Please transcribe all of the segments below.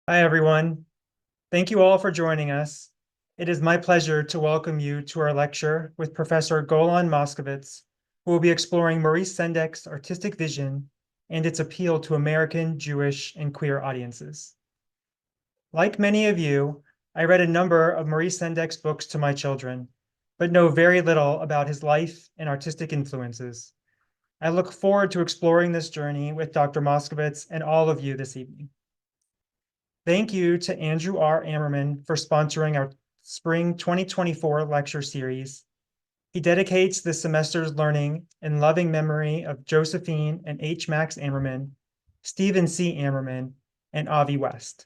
Hi, everyone. Thank you all for joining us. It is my pleasure to welcome you to our lecture with Professor Golan Moskowitz, who will be exploring Maurice Sendak's artistic vision and its appeal to American, Jewish, and queer audiences. Like many of you, I read a number of Maurice Sendak's books to my children, but know very little about his life and artistic influences. I look forward to exploring this journey with Dr. Moskowitz and all of you this evening. Thank you to Andrew R. Ammerman for sponsoring our Spring 2024 lecture series. He dedicates this semester's learning in loving memory of Josephine and H. Max Ammerman, Stephen C. Ammerman, and Avi West.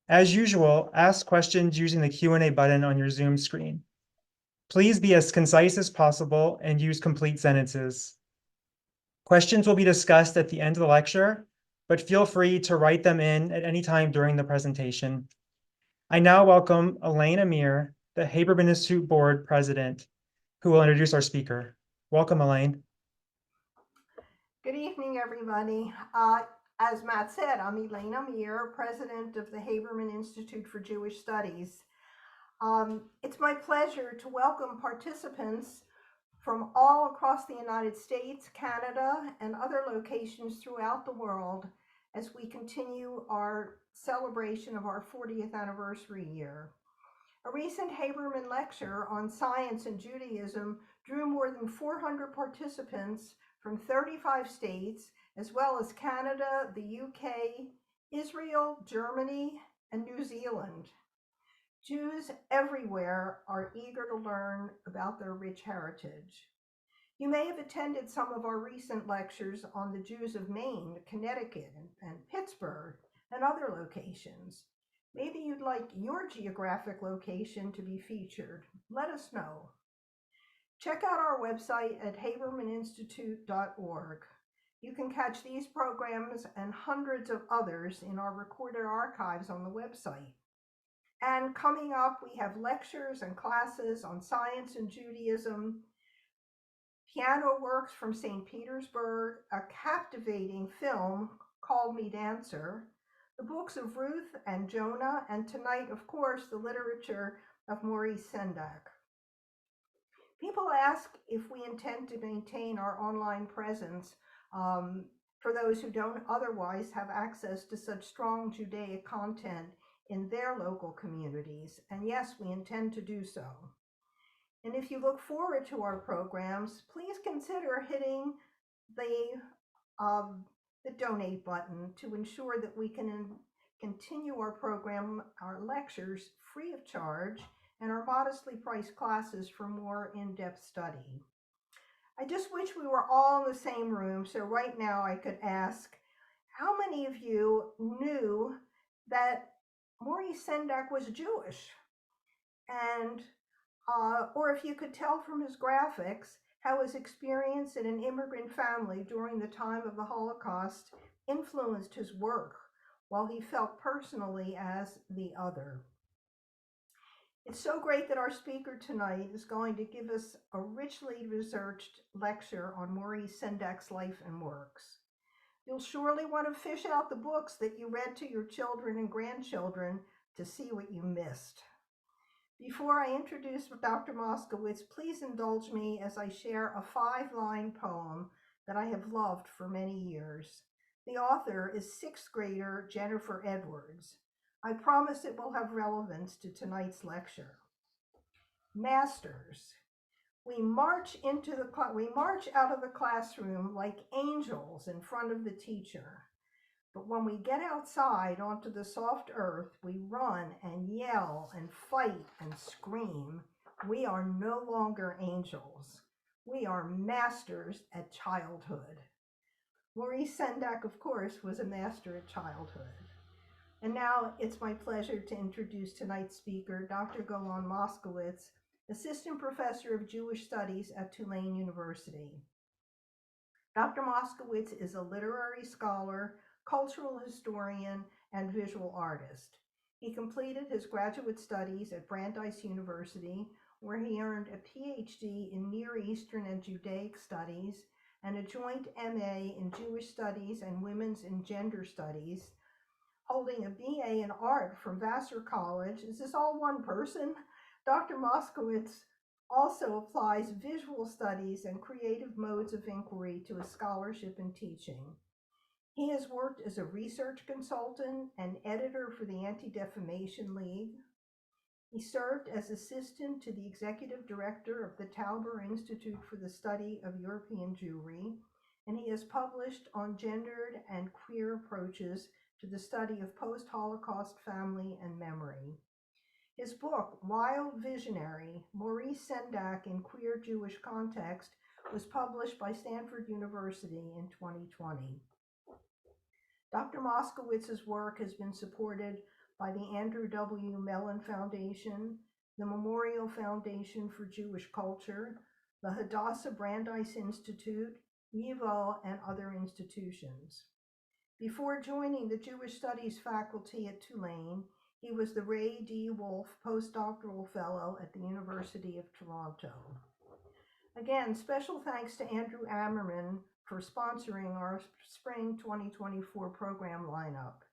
As usual, ask questions using the Q&A button on your Zoom screen. Please be as concise as possible and use complete sentences. Questions will be discussed at the end of the lecture, but feel free to write them in at any time during the presentation. I now welcome Elaine Amir, the Haberman Institute Board President, who will introduce our speaker. Welcome, Elaine. Good evening, everybody. As Matt said, I'm Elaine Amir, President of the Haberman Institute for Jewish Studies. It's my pleasure to welcome participants from all across the United States, Canada, and other locations throughout the world as we continue our celebration of our 40th anniversary year. A recent Haberman lecture on science and Judaism drew more than 400 participants from 35 states, as well as Canada, the UK, Israel, Germany, and New Zealand. Jews everywhere are eager to learn about their rich heritage. You may have attended some of our recent lectures on the Jews of Maine, Connecticut, and Pittsburgh, and other locations. Maybe you'd like your geographic location to be featured. Let us know. Check out our website at habermaninstitute.org. You can catch these programs and hundreds of others in our recorded archives on the website. And coming up, we have lectures and classes on science and Judaism, piano works from St. Petersburg, a captivating film, Call Me Dancer, the books of Ruth and Jonah, and tonight, of course, the literature of Maurice Sendak. People ask if we intend to maintain our online presence for those who don't otherwise have access to such strong Judaic content in their local communities. And yes, we intend to do so. And if you look forward to our programs, please consider hitting the donate button to ensure that we can continue our program, our lectures free of charge, and our modestly priced classes for more in-depth study. I just wish we were all in the same room, so right now I could ask, how many of you knew that Maurice Sendak was Jewish? And or if you could tell from his graphics how his experience in an immigrant family during the time of the Holocaust influenced his work, while he felt personally as the other. It's so great that our speaker tonight is going to give us a richly researched lecture on Maurice Sendak's life and works. You'll surely want to fish out the books that you read to your children and grandchildren to see what you missed. Before I introduce Dr. Moskowitz, please indulge me as I share a 5-line poem that I have loved for many years. The author is 6th grader Jennifer Edwards. I promise it will have relevance to tonight's lecture. Masters, we march out of the classroom like angels in front of the teacher. But when we get outside onto the soft earth, we run and yell and fight and scream. We are no longer angels. We are masters at childhood. Maurice Sendak, of course, was a master at childhood. And now it's my pleasure to introduce tonight's speaker, Dr. Golan Moskowitz, Assistant Professor of Jewish Studies at Tulane University. Dr. Moskowitz is a literary scholar, cultural historian, and visual artist. He completed his graduate studies at Brandeis University, where he earned a PhD in Near Eastern and Judaic Studies and a joint MA in Jewish Studies and Women's and Gender Studies, holding a BA in art from Vassar College. Is this all one person? Dr. Moskowitz also applies visual studies and creative modes of inquiry to his scholarship and teaching. He has worked as a research consultant and editor for the Anti-Defamation League. He served as assistant to the executive director of the Tauber Institute for the Study of European Jewry, and he has published on gendered and queer approaches to the study of post-Holocaust family and memory. His book, Wild Visionary, Maurice Sendak in Queer Jewish Context, was published by Stanford University in 2020. Dr. Moskowitz's work has been supported by the Andrew W. Mellon Foundation, the Memorial Foundation for Jewish Culture, the Hadassah Brandeis Institute, YIVO, and other institutions. Before joining the Jewish Studies faculty at Tulane, he was the Ray D. Wolf Postdoctoral Fellow at the University of Toronto. Again, special thanks to Andrew Ammerman for sponsoring our spring 2024 program lineup.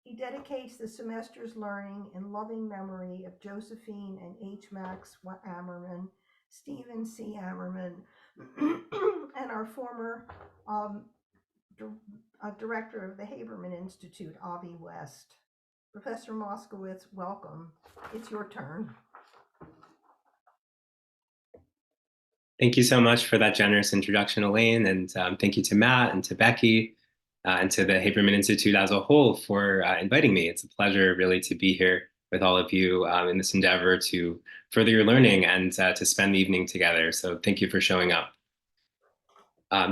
He dedicates the semester's learning in loving memory of Josephine and H. Max Ammerman, Stephen C. Ammerman, and our former director of the Haberman Institute, Avi West. Professor Moskowitz, welcome. It's your turn. Thank you so much for that generous introduction, Elaine, and thank you to Matt and to Becky and to the Haberman Institute as a whole for inviting me. It's a pleasure really to be here with all of you in this endeavor to further your learning and to spend the evening together. So thank you for showing up.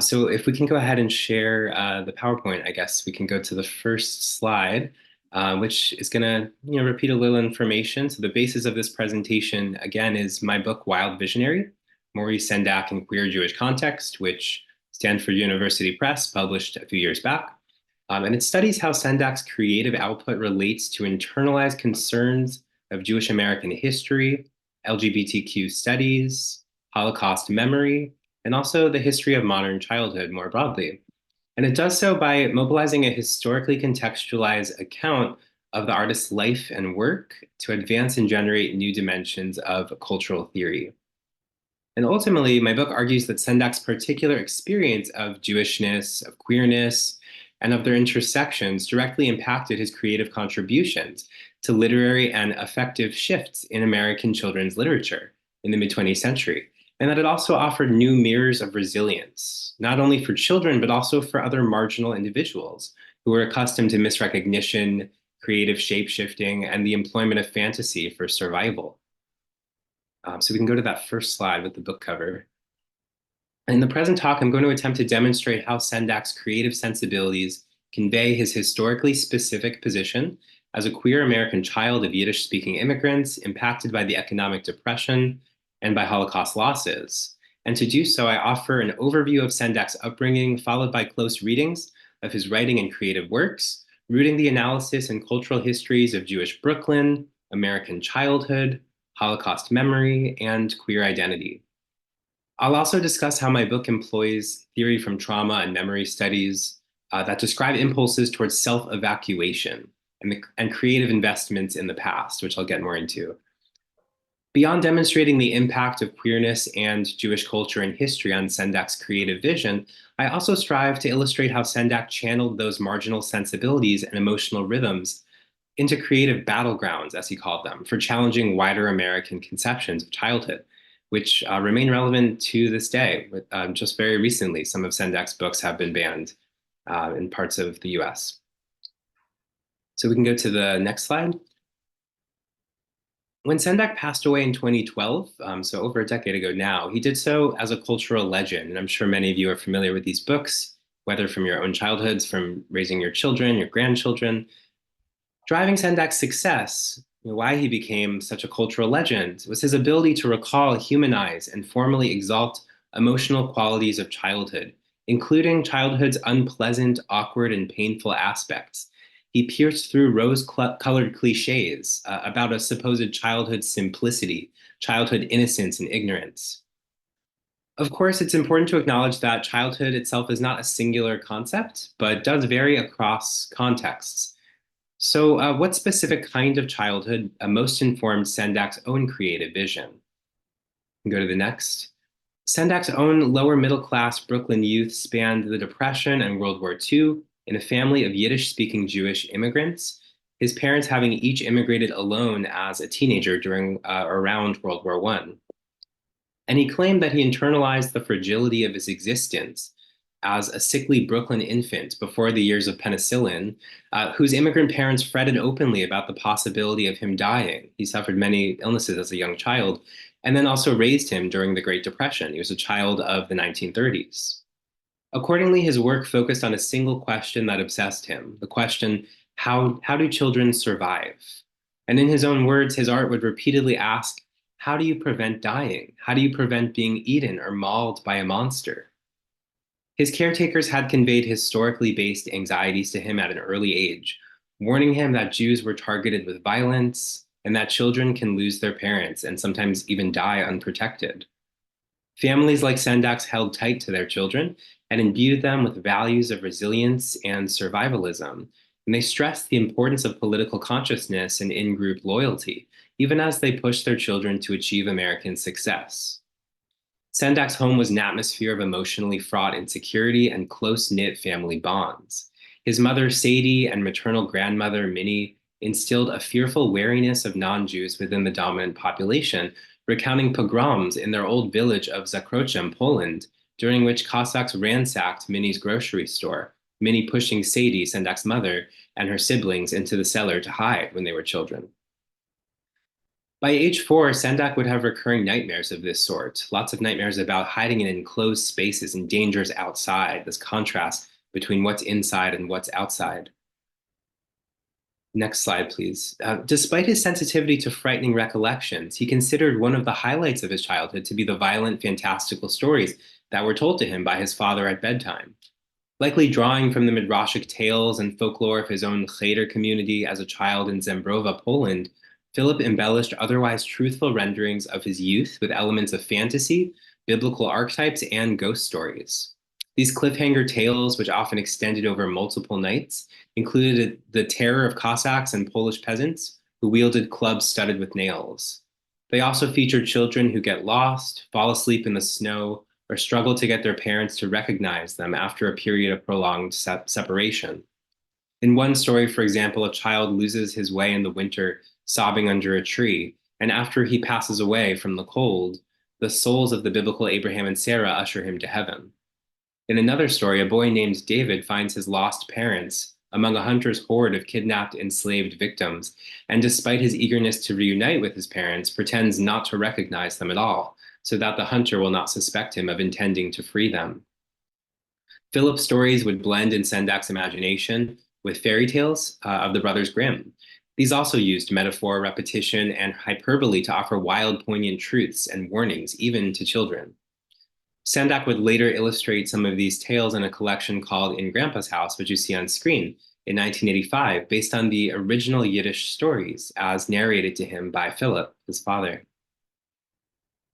So if we can go ahead and share the PowerPoint, I guess we can go to the first slide, which is going to repeat a little information. So the basis of this presentation, again, is my book, Wild Visionary, Maurice Sendak in Queer Jewish Context, which Stanford University Press published a few years back. And it studies how Sendak's creative output relates to internalized concerns of Jewish American history, LGBTQ studies, Holocaust memory, and also the history of modern childhood more broadly. And it does so by mobilizing a historically contextualized account of the artist's life and work to advance and generate new dimensions of cultural theory. And ultimately, my book argues that Sendak's particular experience of Jewishness, of queerness, and of their intersections directly impacted his creative contributions to literary and affective shifts in American children's literature in the mid-20th century, and that it also offered new mirrors of resilience, not only for children, but also for other marginal individuals who were accustomed to misrecognition, creative shape-shifting, and the employment of fantasy for survival. So we can go to that first slide with the book cover. In the present talk, I'm going to attempt to demonstrate how Sendak's creative sensibilities convey his historically specific position as a queer American child of Yiddish-speaking immigrants impacted by the economic depression and by Holocaust losses. And to do so, I offer an overview of Sendak's upbringing, followed by close readings of his writing and creative works, rooting the analysis in cultural histories of Jewish Brooklyn, American childhood, Holocaust memory, and queer identity. I'll also discuss how my book employs theory from trauma and memory studies that describe impulses towards self-evacuation and creative investments in the past, which I'll get more into. Beyond demonstrating the impact of queerness and Jewish culture and history on Sendak's creative vision, I also strive to illustrate how Sendak channeled those marginal sensibilities and emotional rhythms into creative battlegrounds, as he called them, for challenging wider American conceptions of childhood, which remain relevant to this day. Just very recently, some of Sendak's books have been banned in parts of the US. So we can go to the next slide. When Sendak passed away in 2012, so over a decade ago now, he did so as a cultural legend. And I'm sure many of you are familiar with these books, whether from your own childhoods, from raising your children, your grandchildren. Driving Sendak's success, why he became such a cultural legend, was his ability to recall, humanize, and formally exalt emotional qualities of childhood, including childhood's unpleasant, awkward, and painful aspects. He pierced through rose-colored cliches about a supposed childhood simplicity, childhood innocence, and ignorance. Of course, it's important to acknowledge that childhood itself is not a singular concept, but does vary across contexts. So, what specific kind of childhood most informed Sendak's own creative vision? Go to the next. Sendak's own lower middle class Brooklyn youth spanned the Depression and World War II in a family of Yiddish speaking Jewish immigrants, his parents having each immigrated alone as a teenager during around World War I. And he claimed that he internalized the fragility of his existence as a sickly Brooklyn infant before the years of penicillin, whose immigrant parents fretted openly about the possibility of him dying. He suffered many illnesses as a young child, and then also raised him during the Great Depression. He was a child of the 1930s. Accordingly, his work focused on a single question that obsessed him, the question, how do children survive? And in his own words, his art would repeatedly ask, how do you prevent dying? How do you prevent being eaten or mauled by a monster? His caretakers had conveyed historically based anxieties to him at an early age, warning him that Jews were targeted with violence and that children can lose their parents and sometimes even die unprotected. Families like Sendak's held tight to their children and imbued them with values of resilience and survivalism. And they stressed the importance of political consciousness and in group loyalty, even as they pushed their children to achieve American success. Sendak's home was an atmosphere of emotionally fraught insecurity and close knit family bonds. His mother, Sadie, and maternal grandmother, Minnie, instilled a fearful wariness of non Jews within the dominant population, recounting pogroms in their old village of Zakrochem, Poland, during which Cossacks ransacked Minnie's grocery store, Minnie pushing Sadie, Sendak's mother, and her siblings into the cellar to hide when they were children. By age 4, Sendak would have recurring nightmares of this sort, lots of nightmares about hiding in enclosed spaces and dangers outside, this contrast between what's inside and what's outside. Next slide, please. Despite his sensitivity to frightening recollections, he considered one of the highlights of his childhood to be the violent, fantastical stories that were told to him by his father at bedtime. Likely drawing from the Midrashic tales and folklore of his own Cheder community as a child in Zembrowa, Poland, Philip embellished otherwise truthful renderings of his youth with elements of fantasy, biblical archetypes, and ghost stories. These cliffhanger tales, which often extended over multiple nights, included the terror of Cossacks and Polish peasants who wielded clubs studded with nails. They also featured children who get lost, fall asleep in the snow, or struggle to get their parents to recognize them after a period of prolonged separation. In one story, for example, a child loses his way in the winter, sobbing under a tree, and after he passes away from the cold, the souls of the biblical Abraham and Sarah usher him to heaven. In another story, a boy named David finds his lost parents among a hunter's horde of kidnapped, enslaved victims, and despite his eagerness to reunite with his parents, pretends not to recognize them at all, so that the hunter will not suspect him of intending to free them. Philip's stories would blend in Sendak's imagination with fairy tales of the Brothers Grimm. These also used metaphor, repetition, and hyperbole to offer wild, poignant truths and warnings, even to children. Sendak would later illustrate some of these tales in a collection called In Grandpa's House, which you see on screen, in 1985, based on the original Yiddish stories as narrated to him by Philip, his father.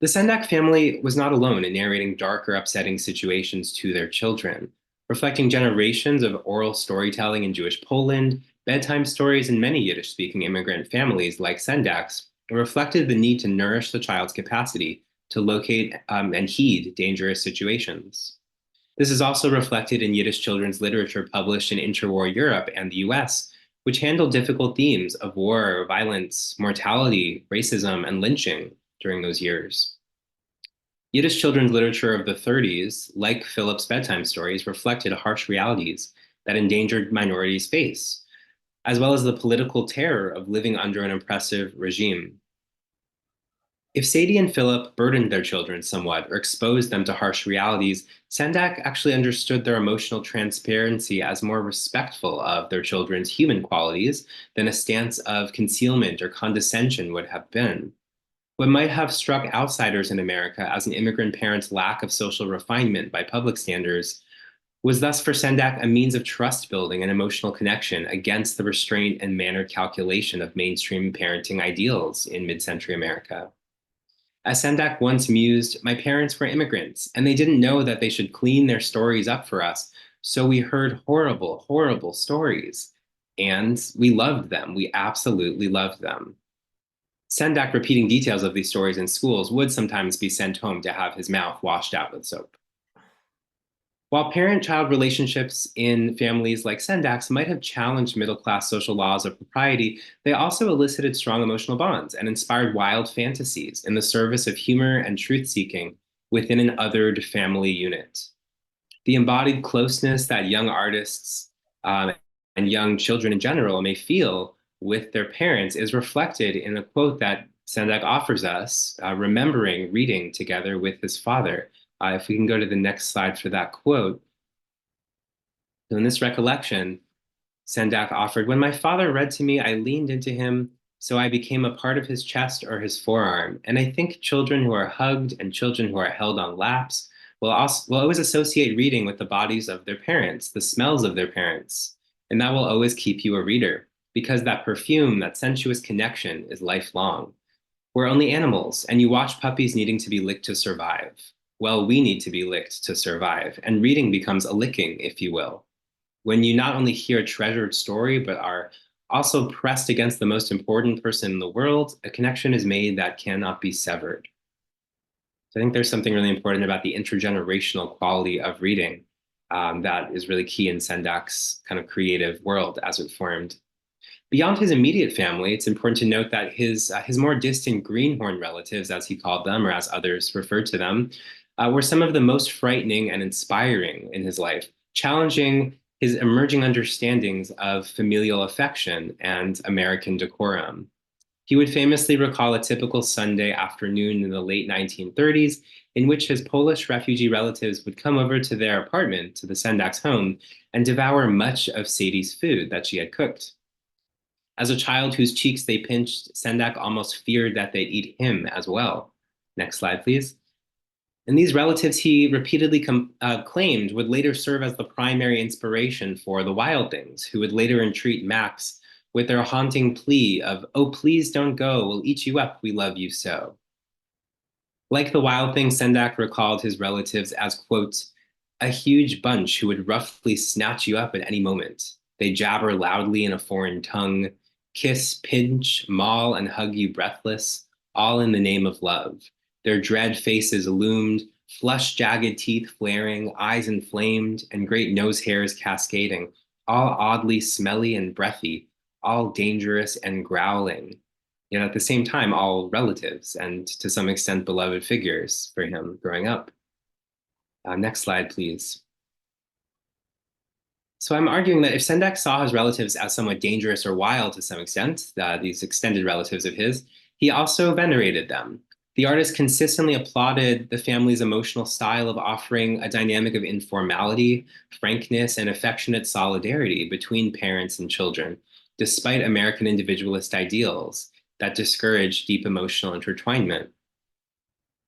The Sendak family was not alone in narrating dark or upsetting situations to their children, reflecting generations of oral storytelling in Jewish Poland. Bedtime stories in many Yiddish-speaking immigrant families like Sendak's reflected the need to nourish the child's capacity to locate and heed dangerous situations. This is also reflected in Yiddish children's literature published in interwar Europe and the US, which handled difficult themes of war, violence, mortality, racism, and lynching during those years. Yiddish children's literature of the 30s, like Philip's bedtime stories, reflected harsh realities that endangered minorities face, as well as the political terror of living under an oppressive regime. If Sadie and Philip burdened their children somewhat or exposed them to harsh realities, Sendak actually understood their emotional transparency as more respectful of their children's human qualities than a stance of concealment or condescension would have been. What might have struck outsiders in America as an immigrant parent's lack of social refinement by public standards was thus for Sendak a means of trust building and emotional connection against the restraint and mannered calculation of mainstream parenting ideals in mid-century America. As Sendak once mused, my parents were immigrants, and they didn't know that they should clean their stories up for us, so we heard horrible, horrible stories. And we loved them. We absolutely loved them. Sendak repeating details of these stories in schools would sometimes be sent home to have his mouth washed out with soap. While parent-child relationships in families like Sendak's might have challenged middle-class social laws of propriety, they also elicited strong emotional bonds and inspired wild fantasies in the service of humor and truth-seeking within an othered family unit. The embodied closeness that young artists and young children in general may feel with their parents is reflected in a quote that Sendak offers us, remembering reading together with his father. If we can go to the next slide for that quote. So in this recollection, Sendak offered, "When my father read to me, I leaned into him, so I became a part of his chest or his forearm. And I think children who are hugged and children who are held on laps will always associate reading with the bodies of their parents, the smells of their parents. And that will always keep you a reader, because that perfume, that sensuous connection is lifelong. We're only animals, and you watch puppies needing to be licked to survive. Well, we need to be licked to survive, and reading becomes a licking, if you will. When you not only hear a treasured story, but are also pressed against the most important person in the world, a connection is made that cannot be severed." So I think there's something really important about the intergenerational quality of reading that is really key in Sendak's kind of creative world as it formed. Beyond his immediate family, it's important to note that his more distant greenhorn relatives, as he called them, or as others referred to them, were some of the most frightening and inspiring in his life, challenging his emerging understandings of familial affection and American decorum. He would famously recall a typical Sunday afternoon in the late 1930s in which his Polish refugee relatives would come over to their apartment, to the Sendak's home, and devour much of Sadie's food that she had cooked. As a child whose cheeks they pinched, Sendak almost feared that they'd eat him as well. Next slide, please. And these relatives he repeatedly claimed would later serve as the primary inspiration for the Wild Things, who would later entreat Max with their haunting plea of, "Oh, please don't go, we'll eat you up, we love you so." Like the Wild Things, Sendak recalled his relatives as, quote, "a huge bunch who would roughly snatch you up at any moment. They jabber loudly in a foreign tongue, kiss, pinch, maul, and hug you breathless, all in the name of love. Their dread faces illumined, flush, jagged teeth flaring, eyes inflamed, and great nose hairs cascading, all oddly smelly and breathy, all dangerous and growling. Yet at the same time, all relatives and to some extent beloved figures for him growing up." Next slide, please. So I'm arguing that if Sendak saw his relatives as somewhat dangerous or wild to some extent, these extended relatives of his, he also venerated them. The artist consistently applauded the family's emotional style of offering a dynamic of informality, frankness, and affectionate solidarity between parents and children, despite American individualist ideals that discourage deep emotional intertwinement.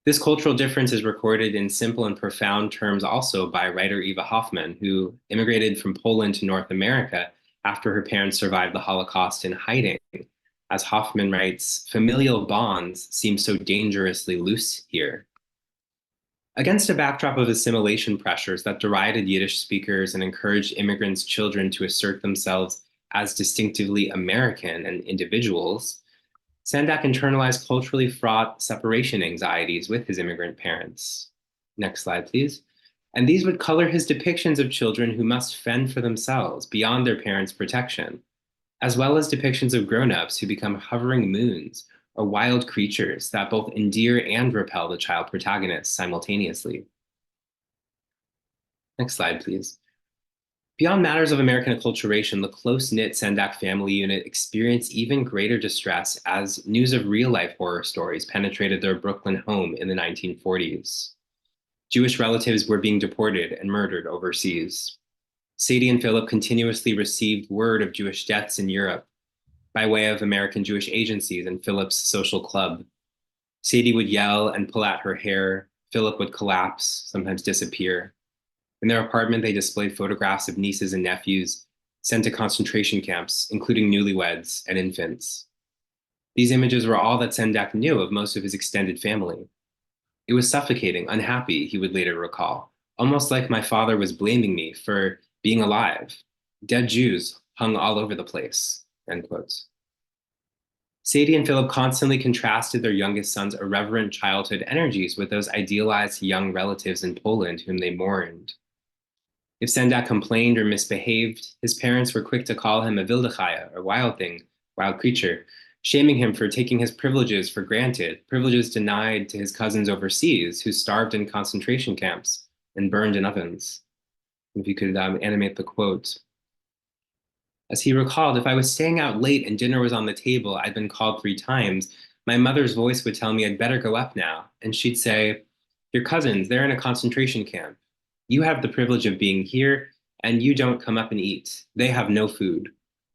This cultural difference is recorded in simple and profound terms also by writer Eva Hoffman, who immigrated from Poland to North America after her parents survived the Holocaust in hiding. As Hoffman writes, "Familial bonds seem so dangerously loose here." Against a backdrop of assimilation pressures that derided Yiddish speakers and encouraged immigrants' children to assert themselves as distinctively American and individuals, Sendak internalized culturally fraught separation anxieties with his immigrant parents. Next slide, please. And these would color his depictions of children who must fend for themselves beyond their parents' protection, as well as depictions of grown-ups who become hovering moons or wild creatures that both endear and repel the child protagonists simultaneously. Next slide, please. Beyond matters of American acculturation, the close-knit Sendak family unit experienced even greater distress as news of real-life horror stories penetrated their Brooklyn home in the 1940s. Jewish relatives were being deported and murdered overseas. Sadie and Philip continuously received word of Jewish deaths in Europe by way of American Jewish agencies and Philip's social club. Sadie would yell and pull at her hair. Philip would collapse, sometimes disappear. In their apartment, they displayed photographs of nieces and nephews sent to concentration camps, including newlyweds and infants. These images were all that Sendak knew of most of his extended family. It was suffocating, unhappy, he would later recall, almost like my father was blaming me for being alive. Dead Jews, hung all over the place, end quotes. Sadie and Philip constantly contrasted their youngest son's irreverent childhood energies with those idealized young relatives in Poland whom they mourned. If Sendak complained or misbehaved, his parents were quick to call him a wilde or wild thing, wild creature, shaming him for taking his privileges for granted, privileges denied to his cousins overseas who starved in concentration camps and burned in ovens. If you could animate the quote. As he recalled, if I was staying out late and dinner was on the table, I'd been called 3 times, my mother's voice would tell me I'd better go up now, and she'd say, your cousins, they're in a concentration camp. You have the privilege of being here, and you don't come up and eat. They have no food.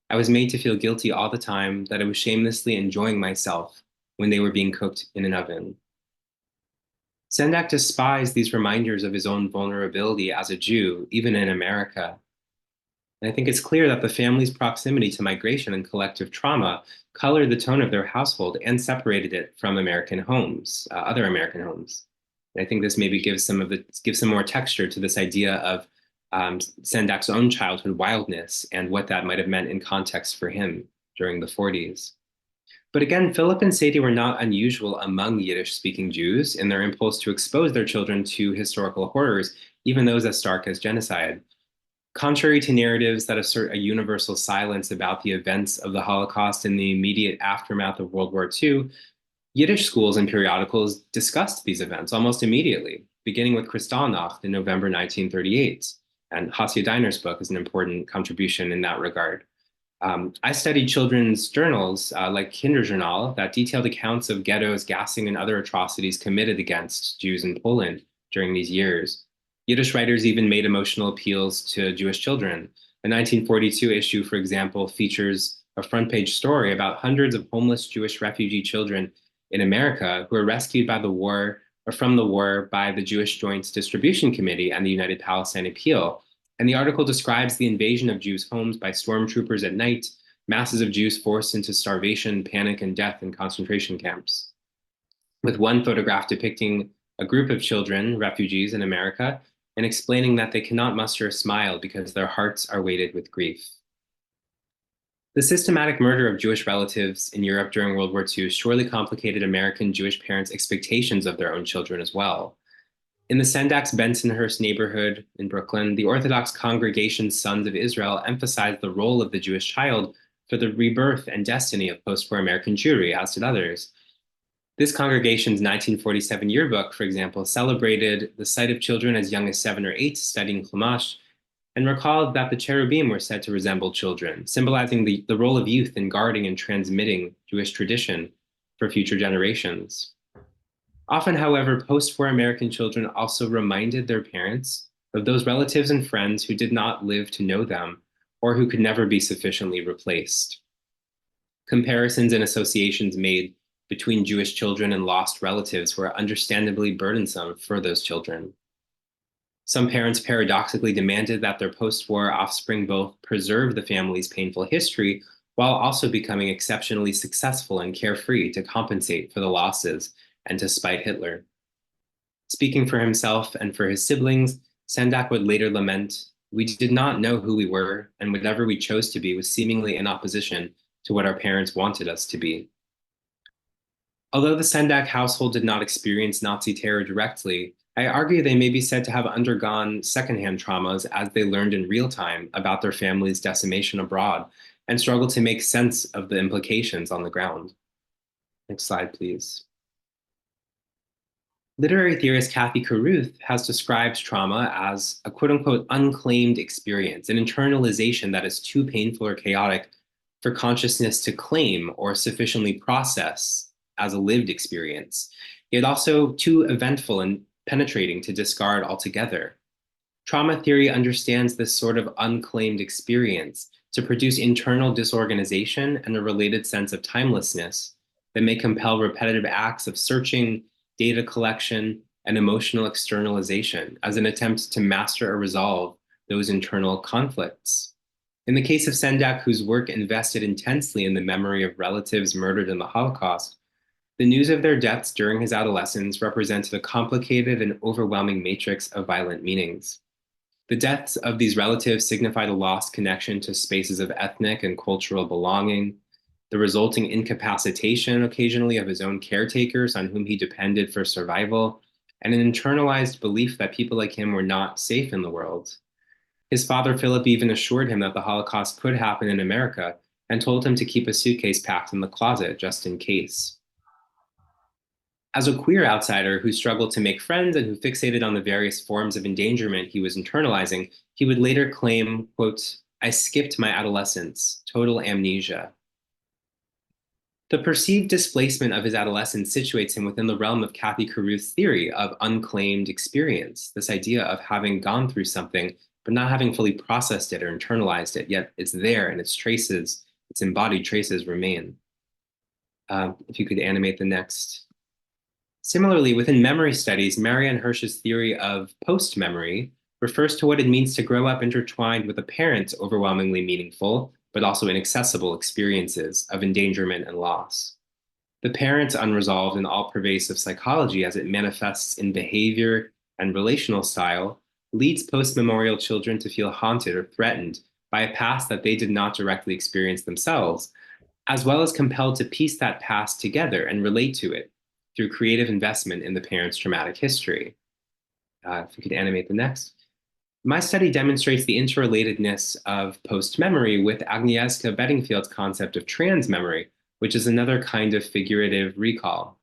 I was made to feel guilty all the time that I was shamelessly enjoying myself when they were being cooked in an oven. Sendak despised these reminders of his own vulnerability as a Jew, even in America. And I think it's clear that the family's proximity to migration and collective trauma colored the tone of their household and separated it from American homes, other American homes. And I think this maybe gives some more texture to this idea of Sendak's own childhood wildness and what that might have meant in context for him during the 40s. But again, Philip and Sadie were not unusual among Yiddish-speaking Jews in their impulse to expose their children to historical horrors, even those as stark as genocide. Contrary to narratives that assert a universal silence about the events of the Holocaust in the immediate aftermath of World War II, Yiddish schools and periodicals discussed these events almost immediately, beginning with Kristallnacht in November 1938. And Hasia Diner's book is an important contribution in that regard. I studied children's journals like Kinderjournal that detailed accounts of ghettos, gassing, and other atrocities committed against Jews in Poland during these years. Yiddish writers even made emotional appeals to Jewish children. A 1942 issue, for example, features a front-page story about hundreds of homeless Jewish refugee children in America who were rescued by the war or from the war by the Jewish Joint Distribution Committee and the United Palestine Appeal. And the article describes the invasion of Jews' homes by stormtroopers at night, masses of Jews forced into starvation, panic, and death in concentration camps. With one photograph depicting a group of children, refugees in America, and explaining that they cannot muster a smile because their hearts are weighted with grief. The systematic murder of Jewish relatives in Europe during World War II surely complicated American Jewish parents' expectations of their own children as well. In the Sendak's Bensonhurst neighborhood in Brooklyn, the Orthodox congregation Sons of Israel emphasized the role of the Jewish child for the rebirth and destiny of post-war American Jewry, as did others. This congregation's 1947 yearbook, for example, celebrated the sight of children as young as 7 or 8 studying Chumash, and recalled that the cherubim were said to resemble children, symbolizing the role of youth in guarding and transmitting Jewish tradition for future generations. Often, however, post-war American children also reminded their parents of those relatives and friends who did not live to know them or who could never be sufficiently replaced. Comparisons and associations made between Jewish children and lost relatives were understandably burdensome for those children. Some parents paradoxically demanded that their post-war offspring both preserve the family's painful history while also becoming exceptionally successful and carefree to compensate for the losses and to spite Hitler. Speaking for himself and for his siblings, Sendak would later lament, "We did not know who we were, and whatever we chose to be was seemingly in opposition to what our parents wanted us to be." Although the Sendak household did not experience Nazi terror directly, I argue they may be said to have undergone secondhand traumas as they learned in real time about their family's decimation abroad and struggled to make sense of the implications on the ground. Next slide, please. Literary theorist Kathy Carruth has described trauma as a quote-unquote unclaimed experience, an internalization that is too painful or chaotic for consciousness to claim or sufficiently process as a lived experience, yet also too eventful and penetrating to discard altogether. Trauma theory understands this sort of unclaimed experience to produce internal disorganization and a related sense of timelessness that may compel repetitive acts of searching, data collection, and emotional externalization as an attempt to master or resolve those internal conflicts. In the case of Sendak, whose work invested intensely in the memory of relatives murdered in the Holocaust, the news of their deaths during his adolescence represented a complicated and overwhelming matrix of violent meanings. The deaths of these relatives signified a lost connection to spaces of ethnic and cultural belonging, the resulting incapacitation occasionally of his own caretakers on whom he depended for survival, and an internalized belief that people like him were not safe in the world. His father, Philip, even assured him that the Holocaust could happen in America and told him to keep a suitcase packed in the closet just in case. As a queer outsider who struggled to make friends and who fixated on the various forms of endangerment he was internalizing, he would later claim, quote, "I skipped my adolescence, total amnesia." The perceived displacement of his adolescence situates him within the realm of Kathy Carruth's theory of unclaimed experience, this idea of having gone through something, but not having fully processed it or internalized it, yet it's there and its traces, its embodied traces remain. If you could animate the next. Similarly, within memory studies, Marianne Hirsch's theory of post-memory refers to what it means to grow up intertwined with a parent's overwhelmingly meaningful, but also inaccessible experiences of endangerment and loss. The parent's unresolved and all-pervasive psychology as it manifests in behavior and relational style leads post-memorial children to feel haunted or threatened by a past that they did not directly experience themselves, as well as compelled to piece that past together and relate to it through creative investment in the parent's traumatic history. If we could animate the next. My study demonstrates the interrelatedness of post-memory with Agnieszka Bedingfield's concept of transmemory, which is another kind of figurative recall.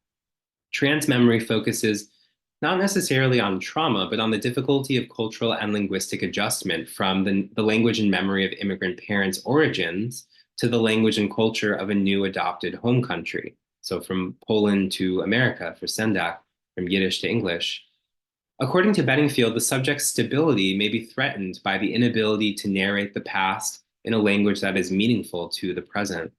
Transmemory focuses not necessarily on trauma, but on the difficulty of cultural and linguistic adjustment from the language and memory of immigrant parents' origins to the language and culture of a new adopted home country. So from Poland to America for Sendak, from Yiddish to English. According to Bedingfield, the subject's stability may be threatened by the inability to narrate the past in a language that is meaningful to the present.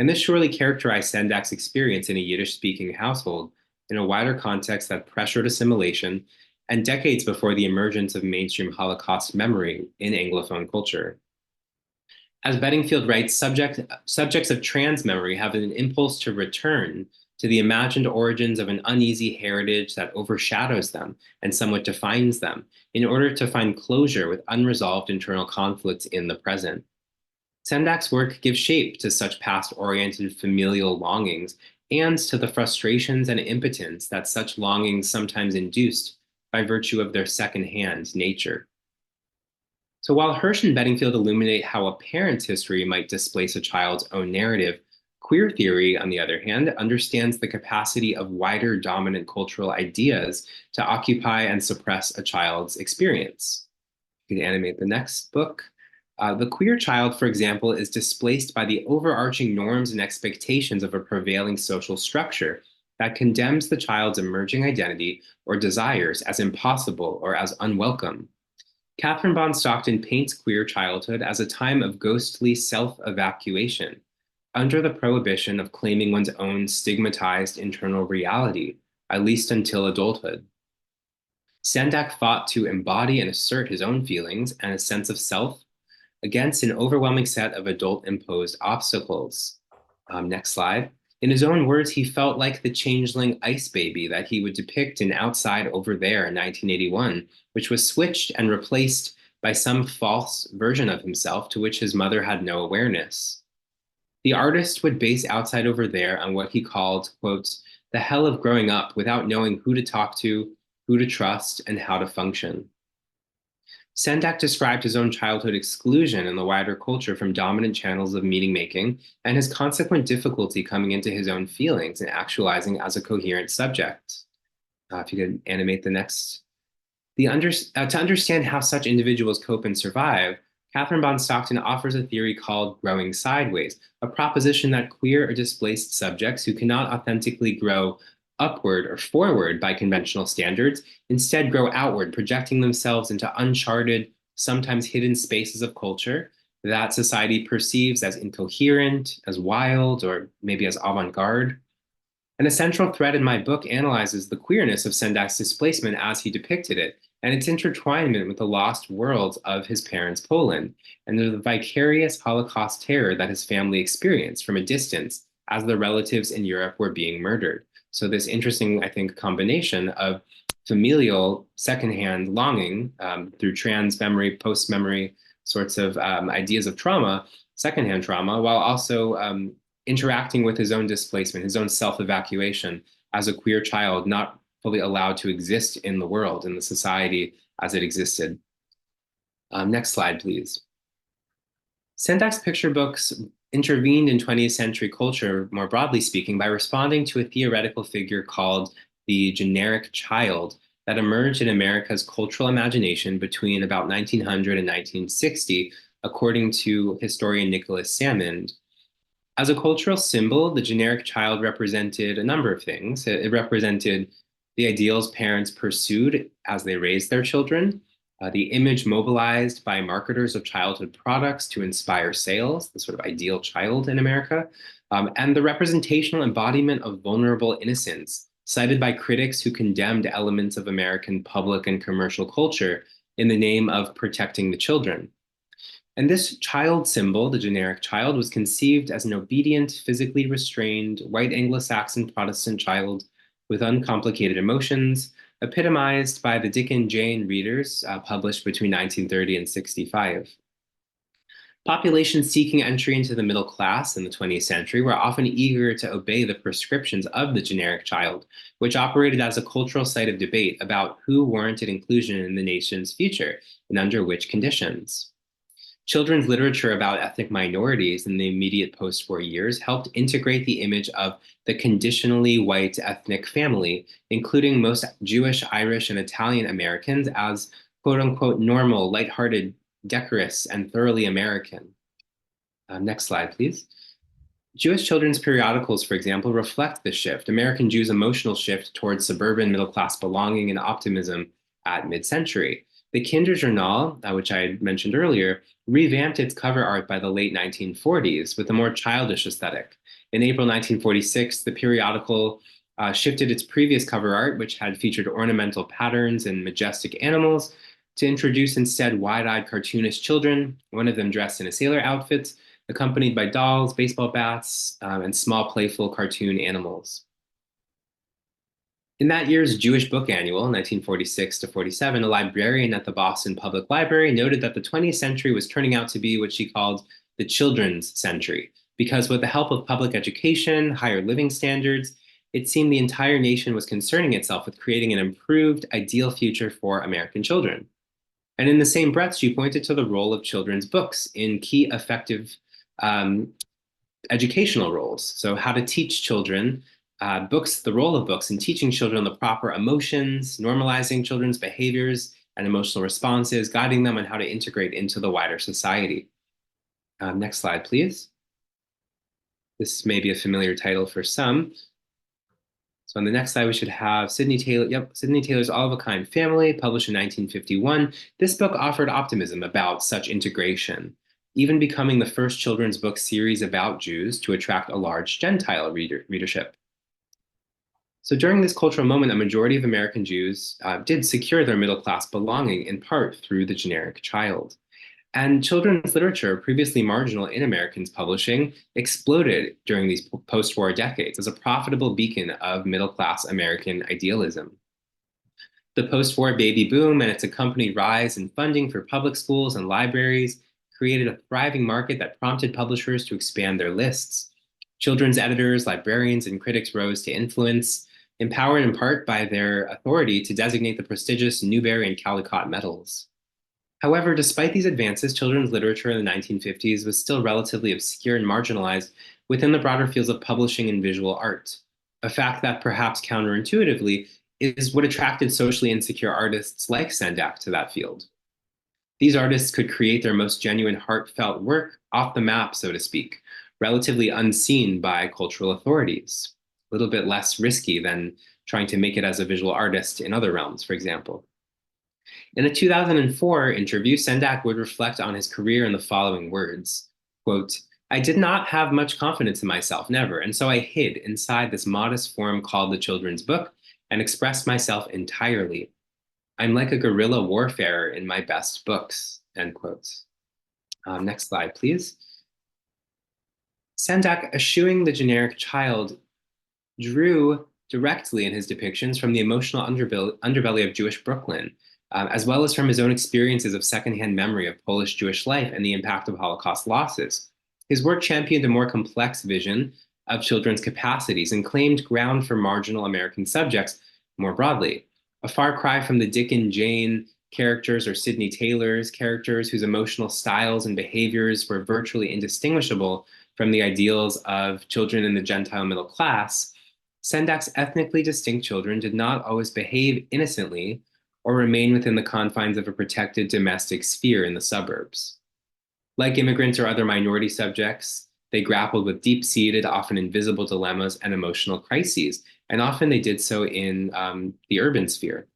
And this surely characterized Sendak's experience in a Yiddish-speaking household in a wider context that pressured assimilation and decades before the emergence of mainstream Holocaust memory in Anglophone culture. As Bedingfield writes, subjects of trans memory have an impulse to return to the imagined origins of an uneasy heritage that overshadows them and somewhat defines them in order to find closure with unresolved internal conflicts in the present. Sendak's work gives shape to such past-oriented familial longings and to the frustrations and impotence that such longings sometimes induced by virtue of their second-hand nature. So while Hirsch and Bedingfield illuminate how a parent's history might displace a child's own narrative, queer theory, on the other hand, understands the capacity of wider dominant cultural ideas to occupy and suppress a child's experience. You can animate the next book. The queer child, for example, is displaced by the overarching norms and expectations of a prevailing social structure that condemns the child's emerging identity or desires as impossible or as unwelcome. Catherine Bond Stockton paints queer childhood as a time of ghostly self-evacuation, under the prohibition of claiming one's own stigmatized internal reality, at least until adulthood. Sendak fought to embody and assert his own feelings and a sense of self against an overwhelming set of adult-imposed obstacles. Next slide. In his own words, he felt like the changeling ice baby that he would depict in Outside Over There in 1981, which was switched and replaced by some false version of himself to which his mother had no awareness. The artist would base Outside Over There on what he called, quote, the hell of growing up without knowing who to talk to, who to trust, and how to function. Sendak described his own childhood exclusion in the wider culture from dominant channels of meaning-making and his consequent difficulty coming into his own feelings and actualizing as a coherent subject. If you could animate the next. To understand how such individuals cope and survive, Catherine Bond Stockton offers a theory called growing sideways, a proposition that queer or displaced subjects who cannot authentically grow upward or forward by conventional standards, instead grow outward, projecting themselves into uncharted, sometimes hidden spaces of culture that society perceives as incoherent, as wild, or maybe as avant-garde. And a central thread in my book analyzes the queerness of Sendak's displacement as he depicted it, and its intertwinement with the lost worlds of his parents' Poland, and the vicarious Holocaust terror that his family experienced from a distance as their relatives in Europe were being murdered. So this interesting, I think, combination of familial secondhand longing through trans memory, post memory sorts of ideas of trauma, secondhand trauma, while also interacting with his own displacement, his own self evacuation as a queer child, not fully allowed to exist in the world, in the society as it existed. Next slide, please. Sendak's picture books intervened in 20th century culture, more broadly speaking, by responding to a theoretical figure called the generic child that emerged in America's cultural imagination between about 1900 and 1960, according to historian Nicholas Salmond. As a cultural symbol, the generic child represented a number of things. It represented the ideals parents pursued as they raised their children, the image mobilized by marketers of childhood products to inspire sales, the sort of ideal child in America, and the representational embodiment of vulnerable innocence, cited by critics who condemned elements of American public and commercial culture in the name of protecting the children. And this child symbol, the generic child, was conceived as an obedient, physically restrained, white Anglo-Saxon Protestant child with uncomplicated emotions, epitomized by the Dick and Jane readers published between 1930 and 65. Populations seeking entry into the middle class in the 20th century were often eager to obey the prescriptions of the generic child, which operated as a cultural site of debate about who warranted inclusion in the nation's future and under which conditions. Children's literature about ethnic minorities in the immediate post-war years helped integrate the image of the conditionally white ethnic family, including most Jewish, Irish, and Italian Americans as quote-unquote normal, lighthearted, decorous, and thoroughly American. Next slide, please. Jewish children's periodicals, for example, reflect this shift, American Jews' emotional shift towards suburban middle-class belonging and optimism at mid-century. The Kinderjournal, which I mentioned earlier, revamped its cover art by the late 1940s with a more childish aesthetic. In April 1946, the periodical shifted its previous cover art, which had featured ornamental patterns and majestic animals, to introduce instead wide-eyed cartoonish children, one of them dressed in a sailor outfit, accompanied by dolls, baseball bats, and small playful cartoon animals. In that year's Jewish Book Annual, 1946 to 47, a librarian at the Boston Public Library noted that the 20th century was turning out to be what she called the children's century, because with the help of public education, higher living standards, it seemed the entire nation was concerning itself with creating an improved, ideal future for American children. And in the same breath, she pointed to the role of children's books in key effective educational roles. So how to teach children books, the role of books in teaching children the proper emotions, normalizing children's behaviors and emotional responses, guiding them on how to integrate into the wider society. Next slide, please. This may be a familiar title for some. So on the next slide, we should have Sidney Taylor. Yep, Sidney Taylor's All of a Kind Family, published in 1951. This book offered optimism about such integration, even becoming the first children's book series about Jews to attract a large Gentile readership. So during this cultural moment, a majority of American Jews did secure their middle-class belonging in part through the generic child. And children's literature, previously marginal in Americans publishing, exploded during these post-war decades as a profitable beacon of middle-class American idealism. The post-war baby boom and its accompanied rise in funding for public schools and libraries created a thriving market that prompted publishers to expand their lists. Children's editors, librarians, and critics rose to influence, empowered in part by their authority to designate the prestigious Newbery and Caldecott medals. However, despite these advances, children's literature in the 1950s was still relatively obscure and marginalized within the broader fields of publishing and visual art, a fact that perhaps counterintuitively is what attracted socially insecure artists like Sendak to that field. These artists could create their most genuine, heartfelt work off the map, so to speak, relatively unseen by cultural authorities, a little bit less risky than trying to make it as a visual artist in other realms, for example. In a 2004 interview, Sendak would reflect on his career in the following words, quote, "I did not have much confidence in myself, never, and so I hid inside this modest form called the children's book and expressed myself entirely. I'm like a guerrilla warfarer in my best books," end quotes. Next slide, please. Sendak, eschewing the generic child, drew directly in his depictions from the emotional underbelly of Jewish Brooklyn, as well as from his own experiences of secondhand memory of Polish Jewish life and the impact of Holocaust losses. His work championed a more complex vision of children's capacities and claimed ground for marginal American subjects more broadly. A far cry from the Dick and Jane characters or Sidney Taylor's characters whose emotional styles and behaviors were virtually indistinguishable from the ideals of children in the Gentile middle class, Sendak's ethnically distinct children did not always behave innocently or remain within the confines of a protected domestic sphere in the suburbs. Like immigrants or other minority subjects, they grappled with deep-seated, often invisible dilemmas and emotional crises, and often they did so in the urban sphere.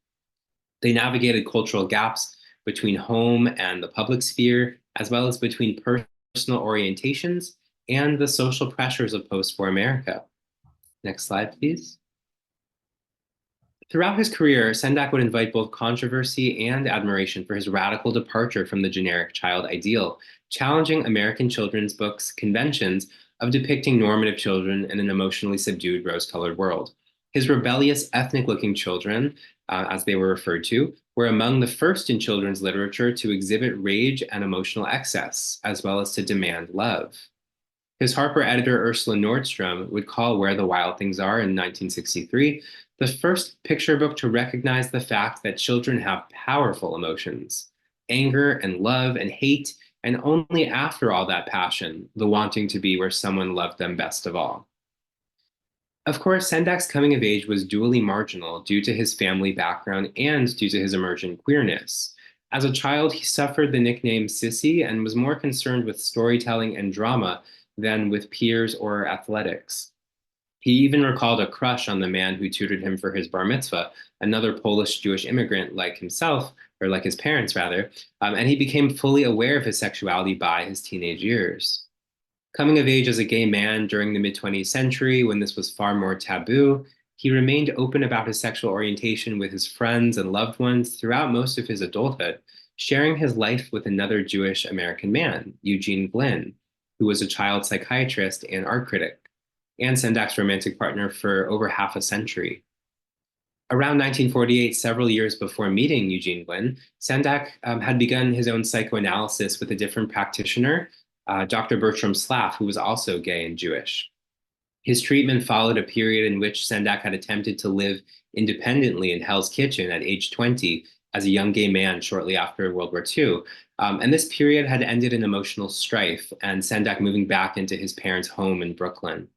They navigated cultural gaps between home and the public sphere, as well as between personal orientations and the social pressures of post-war America. Next slide, please. Throughout his career, Sendak would invite both controversy and admiration for his radical departure from the generic child ideal, challenging American children's books conventions of depicting normative children in an emotionally subdued rose-colored world. His rebellious, ethnic-looking children, as they were referred to, were among the first in children's literature to exhibit rage and emotional excess, as well as to demand love. His Harper editor Ursula Nordstrom would call Where the Wild Things Are in 1963 the first picture book to recognize the fact that children have powerful emotions, anger and love and hate, and only after all that passion, the wanting to be where someone loved them best of all. Of course, Sendak's coming of age was dually marginal due to his family background and due to his emergent queerness. As a child, he suffered the nickname Sissy and was more concerned with storytelling and drama than with peers or athletics. He even recalled a crush on the man who tutored him for his bar mitzvah, another Polish Jewish immigrant like himself, or like his parents rather, and he became fully aware of his sexuality by his teenage years. Coming of age as a gay man during the mid-20th century, when this was far more taboo, he remained open about his sexual orientation with his friends and loved ones throughout most of his adulthood, sharing his life with another Jewish American man, Eugene Glynn, who was a child psychiatrist and art critic, and Sendak's romantic partner for over half a century. Around 1948, several years before meeting Eugene Glynn, Sendak had begun his own psychoanalysis with a different practitioner, Dr. Bertram Slaff, who was also gay and Jewish. His treatment followed a period in which Sendak had attempted to live independently in Hell's Kitchen at age 20 as a young gay man shortly after World War II. And this period had ended in emotional strife and Sendak moving back into his parents' home in Brooklyn.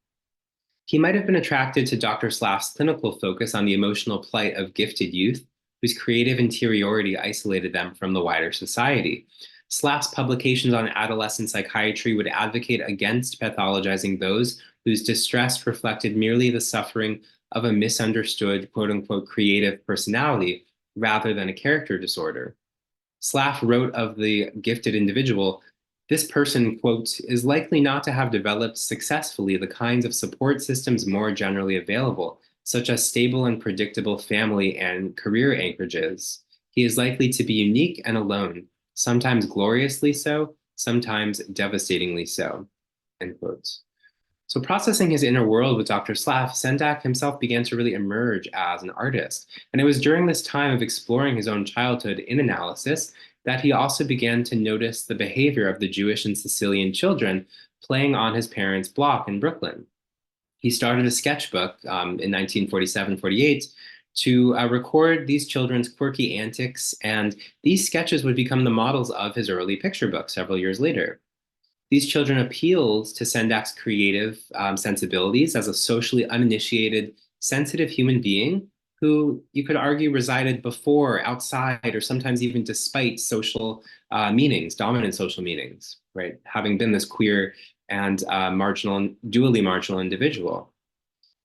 He might have been attracted to Dr. Slaff's clinical focus on the emotional plight of gifted youth, whose creative interiority isolated them from the wider society. Slaff's publications on adolescent psychiatry would advocate against pathologizing those whose distress reflected merely the suffering of a misunderstood, quote-unquote, creative personality rather than a character disorder. Slaff wrote of the gifted individual, "This person, quote, is likely not to have developed successfully the kinds of support systems more generally available, such as stable and predictable family and career anchorages. He is likely to be unique and alone, sometimes gloriously so, sometimes devastatingly so," end quotes. So processing his inner world with Dr. Slaff, Sendak himself began to really emerge as an artist. And it was during this time of exploring his own childhood in analysis that he also began to notice the behavior of the Jewish and Sicilian children playing on his parents' block in Brooklyn. He started a sketchbook in 1947-48 to record these children's quirky antics, and these sketches would become the models of his early picture book several years later. These children appealed to Sendak's creative sensibilities as a socially uninitiated, sensitive human being who you could argue resided before, outside, or sometimes even despite social meanings, dominant social meanings, right? Having been this queer and dually marginal individual.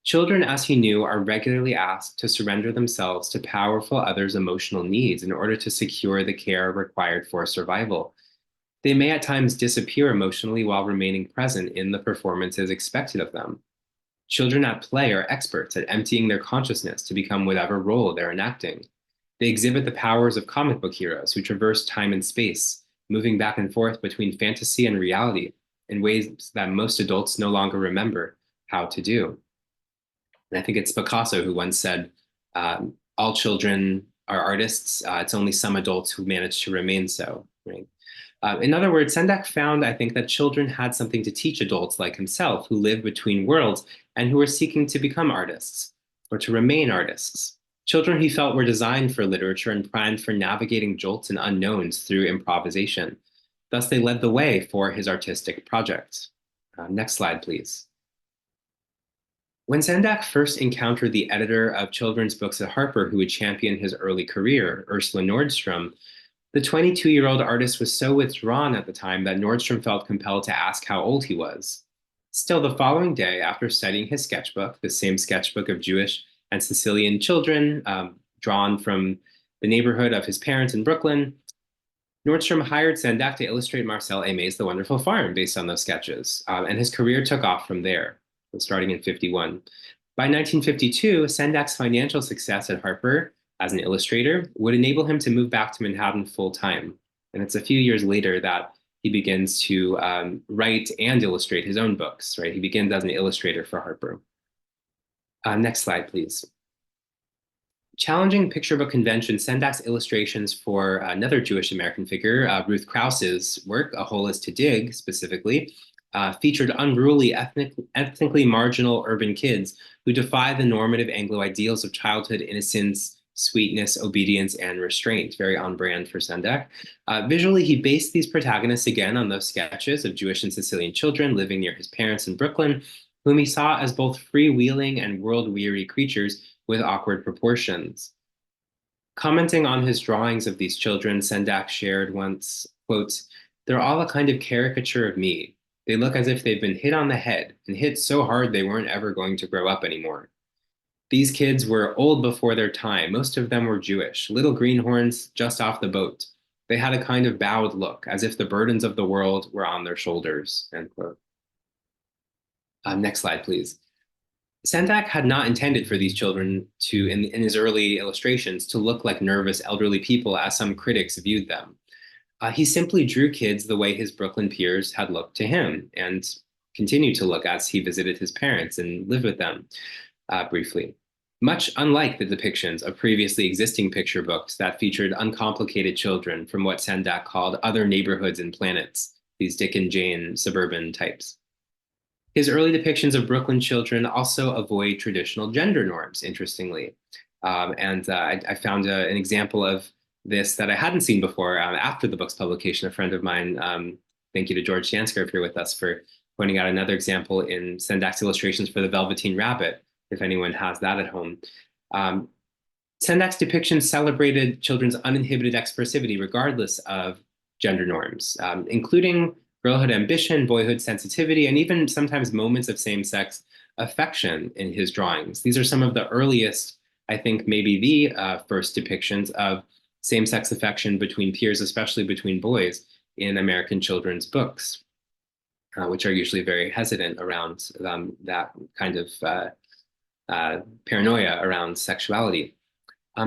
Children, as he knew, are regularly asked to surrender themselves to powerful others' emotional needs in order to secure the care required for survival. They may at times disappear emotionally while remaining present in the performances expected of them. Children at play are experts at emptying their consciousness to become whatever role they're enacting. They exhibit the powers of comic book heroes who traverse time and space, moving back and forth between fantasy and reality in ways that most adults no longer remember how to do. And I think it's Picasso who once said, all children are artists. It's only some adults who manage to remain so, right? In other words, Sendak found, I think, that children had something to teach adults like himself who live between worlds and who were seeking to become artists or to remain artists. Children he felt were designed for literature and primed for navigating jolts and unknowns through improvisation. Thus, they led the way for his artistic project. Next slide, please. When Sendak first encountered the editor of children's books at Harper who would champion his early career, Ursula Nordstrom, the 22-year-old artist was so withdrawn at the time that Nordstrom felt compelled to ask how old he was. Still, the following day, after studying his sketchbook, the same sketchbook of Jewish and Sicilian children drawn from the neighborhood of his parents in Brooklyn, Nordstrom hired Sendak to illustrate Marcel Aimé's The Wonderful Farm based on those sketches, and his career took off from there, starting in 51. By 1952, Sendak's financial success at Harper as an illustrator would enable him to move back to Manhattan full-time. And it's a few years later that he begins to write and illustrate his own books, right? He begins as an illustrator for Harper. Next slide, please. Challenging picture book convention, Sendak's illustrations for another Jewish American figure, Ruth Krause's work, A Hole is to Dig, specifically, featured unruly, ethnically marginal urban kids who defy the normative Anglo ideals of childhood innocence, sweetness, obedience, and restraint, very on brand for Sendak. Visually, he based these protagonists again on those sketches of Jewish and Sicilian children living near his parents in Brooklyn, whom he saw as both freewheeling and world-weary creatures with awkward proportions. Commenting on his drawings of these children, Sendak shared once, quote, "They're all a kind of caricature of me. They look as if they've been hit on the head and hit so hard they weren't ever going to grow up anymore. These kids were old before their time. Most of them were Jewish, little greenhorns just off the boat. They had a kind of bowed look, as if the burdens of the world were on their shoulders," end quote. Next slide, please. Sendak had not intended for these children to, in his early illustrations, to look like nervous elderly people as some critics viewed them. He simply drew kids the way his Brooklyn peers had looked to him and continued to look as he visited his parents and lived with them briefly. Much unlike the depictions of previously existing picture books that featured uncomplicated children from what Sendak called other neighborhoods and planets, these Dick and Jane suburban types. His early depictions of Brooklyn children also avoid traditional gender norms, interestingly. I found an example of this that I hadn't seen before after the book's publication. A friend of mine, thank you to George Jansker here with us for pointing out another example in Sendak's illustrations for The Velveteen Rabbit, if anyone has that at home. Sendak's depictions celebrated children's uninhibited expressivity regardless of gender norms, including girlhood ambition, boyhood sensitivity, and even sometimes moments of same-sex affection in his drawings. These are some of the earliest, I think maybe the first depictions of same-sex affection between peers, especially between boys, in American children's books, which are usually very hesitant around that kind of paranoia around sexuality.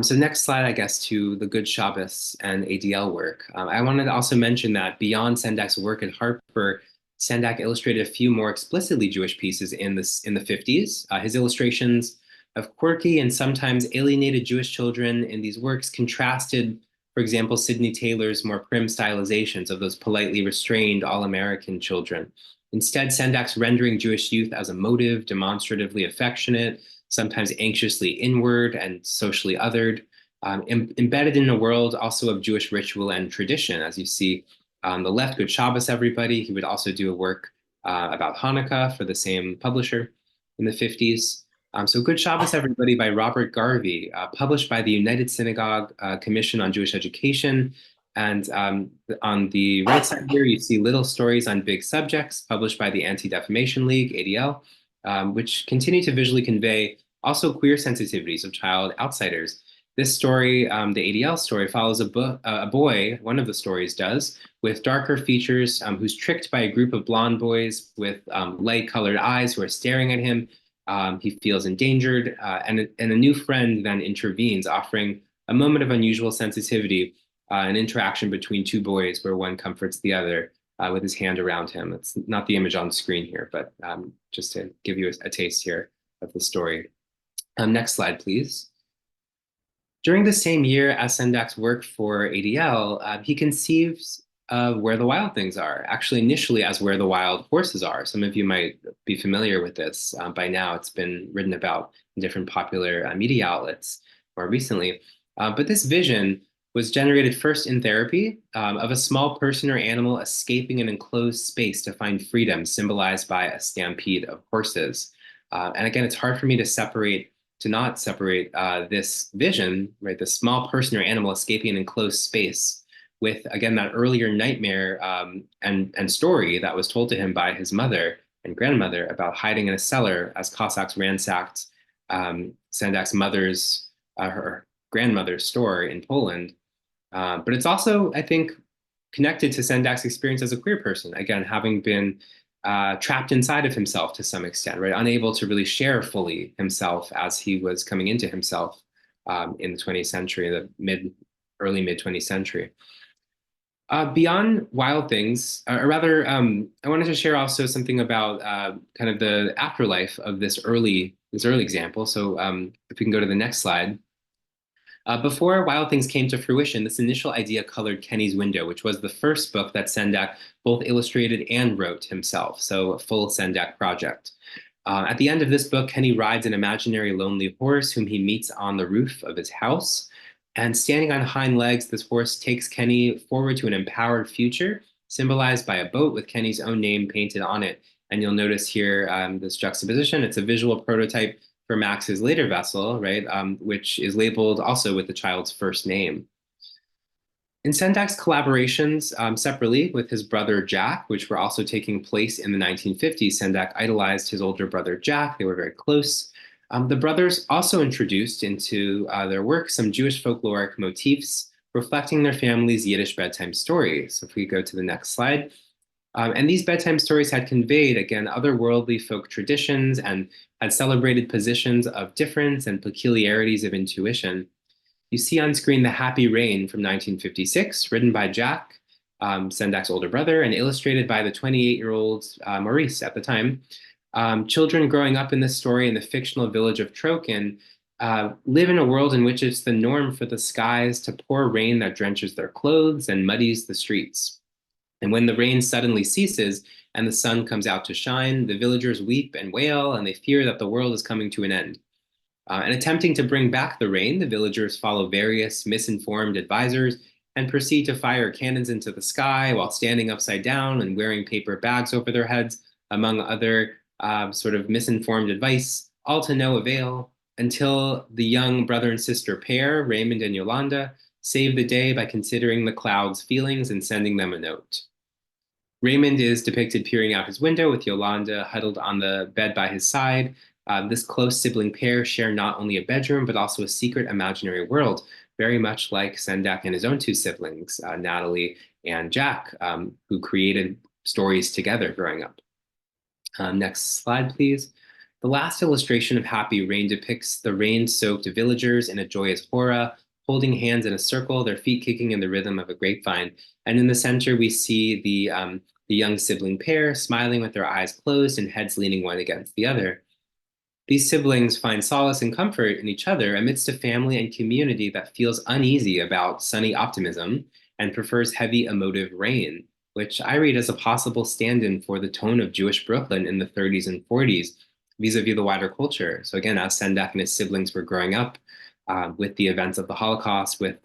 So next slide, I guess, to the Good Shabbos and ADL work. I wanted to also mention that beyond Sendak's work at Harper, Sendak illustrated a few more explicitly Jewish pieces in the 50s. His illustrations of quirky and sometimes alienated Jewish children in these works contrasted, for example, Sidney Taylor's more prim stylizations of those politely restrained all-American children. Instead, Sendak's rendering Jewish youth as emotive, demonstratively affectionate, sometimes anxiously inward and socially othered, embedded in a world also of Jewish ritual and tradition. As you see on the left, Good Shabbos, everybody. He would also do a work about Hanukkah for the same publisher in the 50s. So Good Shabbos, everybody by Robert Garvey, published by the United Synagogue Commission on Jewish Education. And on the right side here, you see Little Stories on Big Subjects, published by the Anti-Defamation League, ADL, which continue to visually convey also queer sensitivities of child outsiders. This story, the ADL story, follows a boy, one of the stories does, with darker features, who's tricked by a group of blonde boys with light-colored eyes who are staring at him. He feels endangered, and a new friend then intervenes, offering a moment of unusual sensitivity, an interaction between two boys where one comforts the other with his hand around him. It's not the image on screen here, but just to give you a taste here of the story. Next slide, please. During the same year as Sendak's work for ADL, he conceives of Where the Wild Things Are, actually initially as Where the Wild Horses Are. Some of you might be familiar with this by now. It's been written about in different popular media outlets more recently. But this vision was generated first in therapy of a small person or animal escaping an enclosed space to find freedom, symbolized by a stampede of horses. And again, it's hard for me to not separate this vision, right, the small person or animal escaping an enclosed space, with, again, that earlier nightmare and story that was told to him by his mother and grandmother about hiding in a cellar as Cossacks ransacked Sendak's her grandmother's store in Poland. But it's also, I think, connected to Sendak's experience as a queer person, again, having been trapped inside of himself to some extent, right? Unable to really share fully himself as he was coming into himself in the 20th century, early mid 20th century. Beyond Wild Things, or rather, I wanted to share also something about kind of the afterlife of this early example. So if we can go to the next slide. Before Wild Things came to fruition, this initial idea colored Kenny's Window, which was the first book that Sendak both illustrated and wrote himself, so a full Sendak project. At the end of this book, Kenny rides an imaginary lonely horse whom he meets on the roof of his house. And standing on hind legs, this horse takes Kenny forward to an empowered future, symbolized by a boat with Kenny's own name painted on it. And you'll notice here this juxtaposition. It's a visual prototype for Max's later vessel, right, which is labeled also with the child's first name. In Sendak's collaborations separately with his brother Jack, which were also taking place in the 1950s, Sendak idolized his older brother Jack. They were very close. The brothers also introduced into their work some Jewish folkloric motifs reflecting their family's Yiddish bedtime stories. So if we go to the next slide. And these bedtime stories had conveyed, again, otherworldly folk traditions and had celebrated positions of difference and peculiarities of intuition. You see on screen The Happy Rain from 1956, written by Jack, Sendak's older brother, and illustrated by the 28-year-old Maurice at the time. Children growing up in this story in the fictional village of Trokin live in a world in which it's the norm for the skies to pour rain that drenches their clothes and muddies the streets. And when the rain suddenly ceases and the sun comes out to shine, the villagers weep and wail, and they fear that the world is coming to an end. And attempting to bring back the rain, the villagers follow various misinformed advisors and proceed to fire cannons into the sky while standing upside down and wearing paper bags over their heads, among other sort of misinformed advice, all to no avail, until the young brother and sister pair, Raymond and Yolanda, save the day by considering the clouds' feelings and sending them a note. Raymond is depicted peering out his window with Yolanda huddled on the bed by his side. This close sibling pair share not only a bedroom, but also a secret imaginary world, very much like Sendak and his own two siblings, Natalie and Jack, who created stories together growing up. Next slide, please. The last illustration of Happy Rain depicts the rain-soaked villagers in a joyous hora, holding hands in a circle, their feet kicking in the rhythm of a grapevine. And in the center, we see the young sibling pair smiling with their eyes closed and heads leaning one against the other. These siblings find solace and comfort in each other amidst a family and community that feels uneasy about sunny optimism and prefers heavy emotive rain, which I read as a possible stand-in for the tone of Jewish Brooklyn in the 30s and 40s, vis-a-vis the wider culture. So again, as Sendak and his siblings were growing up with the events of the Holocaust, with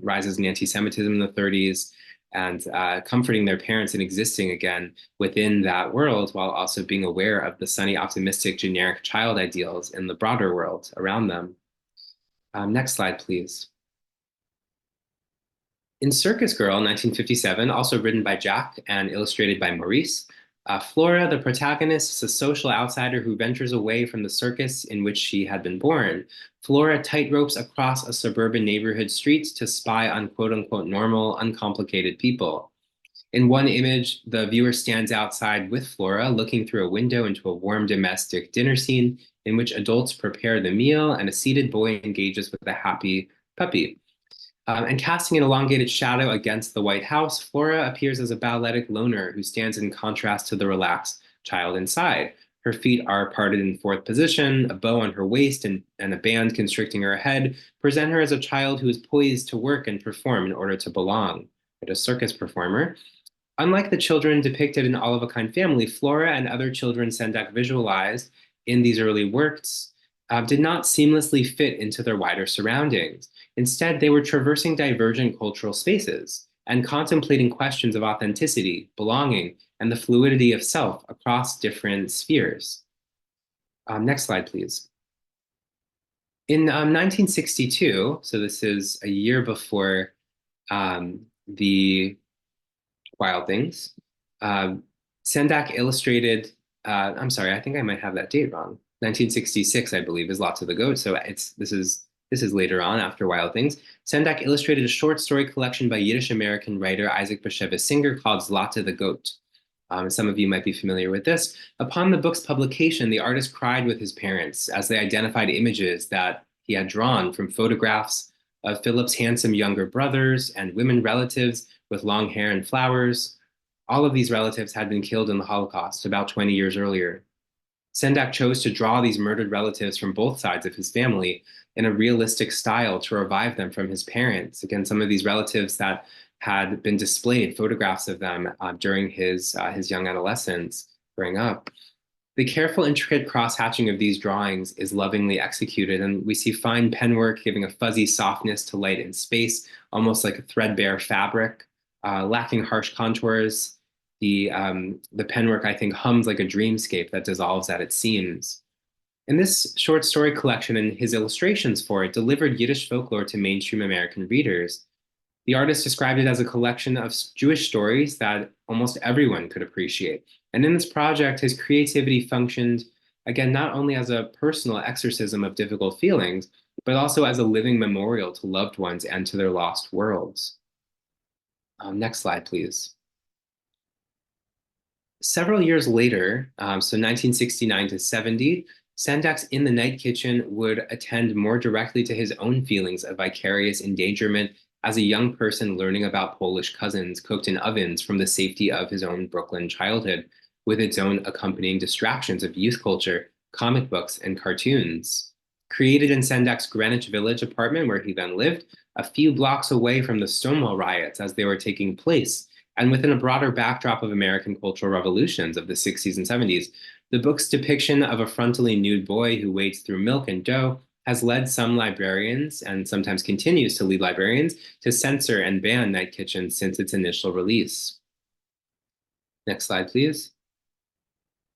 rises in anti-Semitism in the 30s, and comforting their parents and existing again within that world while also being aware of the sunny, optimistic, generic child ideals in the broader world around them. Next slide, please. In Circus Girl, 1957, also written by Jack and illustrated by Maurice, Flora, the protagonist, is a social outsider who ventures away from the circus in which she had been born. Flora tightropes across a suburban neighborhood streets to spy on quote-unquote normal, uncomplicated people. In one image, the viewer stands outside with Flora, looking through a window into a warm domestic dinner scene in which adults prepare the meal and a seated boy engages with a happy puppy. And casting an elongated shadow against the White House, Flora appears as a balletic loner who stands in contrast to the relaxed child inside. Her feet are parted in fourth position, a bow on her waist and a band constricting her head present her as a child who is poised to work and perform in order to belong, like a circus performer. Unlike the children depicted in All of a Kind Family, Flora and other children Sendak visualized in these early works did not seamlessly fit into their wider surroundings. Instead, they were traversing divergent cultural spaces and contemplating questions of authenticity, belonging, and the fluidity of self across different spheres. Next slide, please. In 1962, so this is a year before the Wild Things, Sendak illustrated, I'm sorry, I think I might have that date wrong. 1966, I believe, is Lots of the Goat. So this is later on after Wild Things. Sendak illustrated a short story collection by Yiddish American writer Isaac Bashevis Singer called Zlata the Goat. Some of you might be familiar with this. Upon the book's publication, the artist cried with his parents as they identified images that he had drawn from photographs of Philip's handsome younger brothers and women relatives with long hair and flowers. All of these relatives had been killed in the Holocaust about 20 years earlier. Sendak chose to draw these murdered relatives from both sides of his family in a realistic style to revive them from his parents. Again, some of these relatives that had been displayed, photographs of them during his young adolescence growing up. The careful, intricate cross-hatching of these drawings is lovingly executed, and we see fine penwork giving a fuzzy softness to light and space, almost like a threadbare fabric, lacking harsh contours. The penwork, I think, hums like a dreamscape that dissolves at its seams. In this short story collection and his illustrations for it delivered Yiddish folklore to mainstream American readers. The artist described it as a collection of Jewish stories that almost everyone could appreciate. And in this project, his creativity functioned, again, not only as a personal exorcism of difficult feelings, but also as a living memorial to loved ones and to their lost worlds. Next slide, please. Several years later, so 1969 to 70, Sendak's In the Night Kitchen would attend more directly to his own feelings of vicarious endangerment as a young person learning about Polish cousins cooked in ovens from the safety of his own Brooklyn childhood, with its own accompanying distractions of youth culture, comic books, and cartoons. Created in Sendak's Greenwich Village apartment where he then lived, a few blocks away from the Stonewall riots as they were taking place, and within a broader backdrop of American cultural revolutions of the 60s and 70s, the book's depiction of a frontally nude boy who wades through milk and dough has led some librarians, and sometimes continues to lead librarians, to censor and ban Night Kitchen since its initial release. Next slide, please.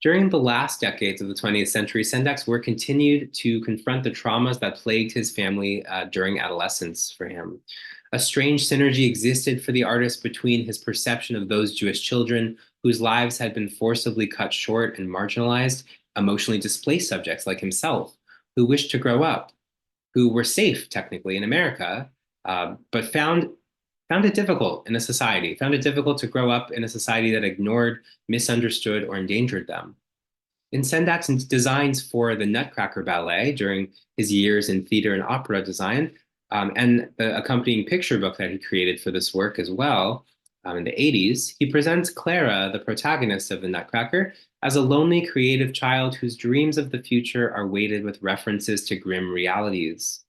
During the last decades of the 20th century, Sendak's work continued to confront the traumas that plagued his family during adolescence for him. A strange synergy existed for the artist between his perception of those Jewish children whose lives had been forcibly cut short and marginalized, emotionally displaced subjects like himself, who wished to grow up, who were safe technically in America, but found it difficult in a society, found it difficult to grow up in a society that ignored, misunderstood, or endangered them. In Sendak's designs for the Nutcracker Ballet during his years in theater and opera design, and the accompanying picture book that he created for this work as well, in the 80s, he presents Clara, the protagonist of the Nutcracker, as a lonely, creative child whose dreams of the future are weighted with references to grim realities.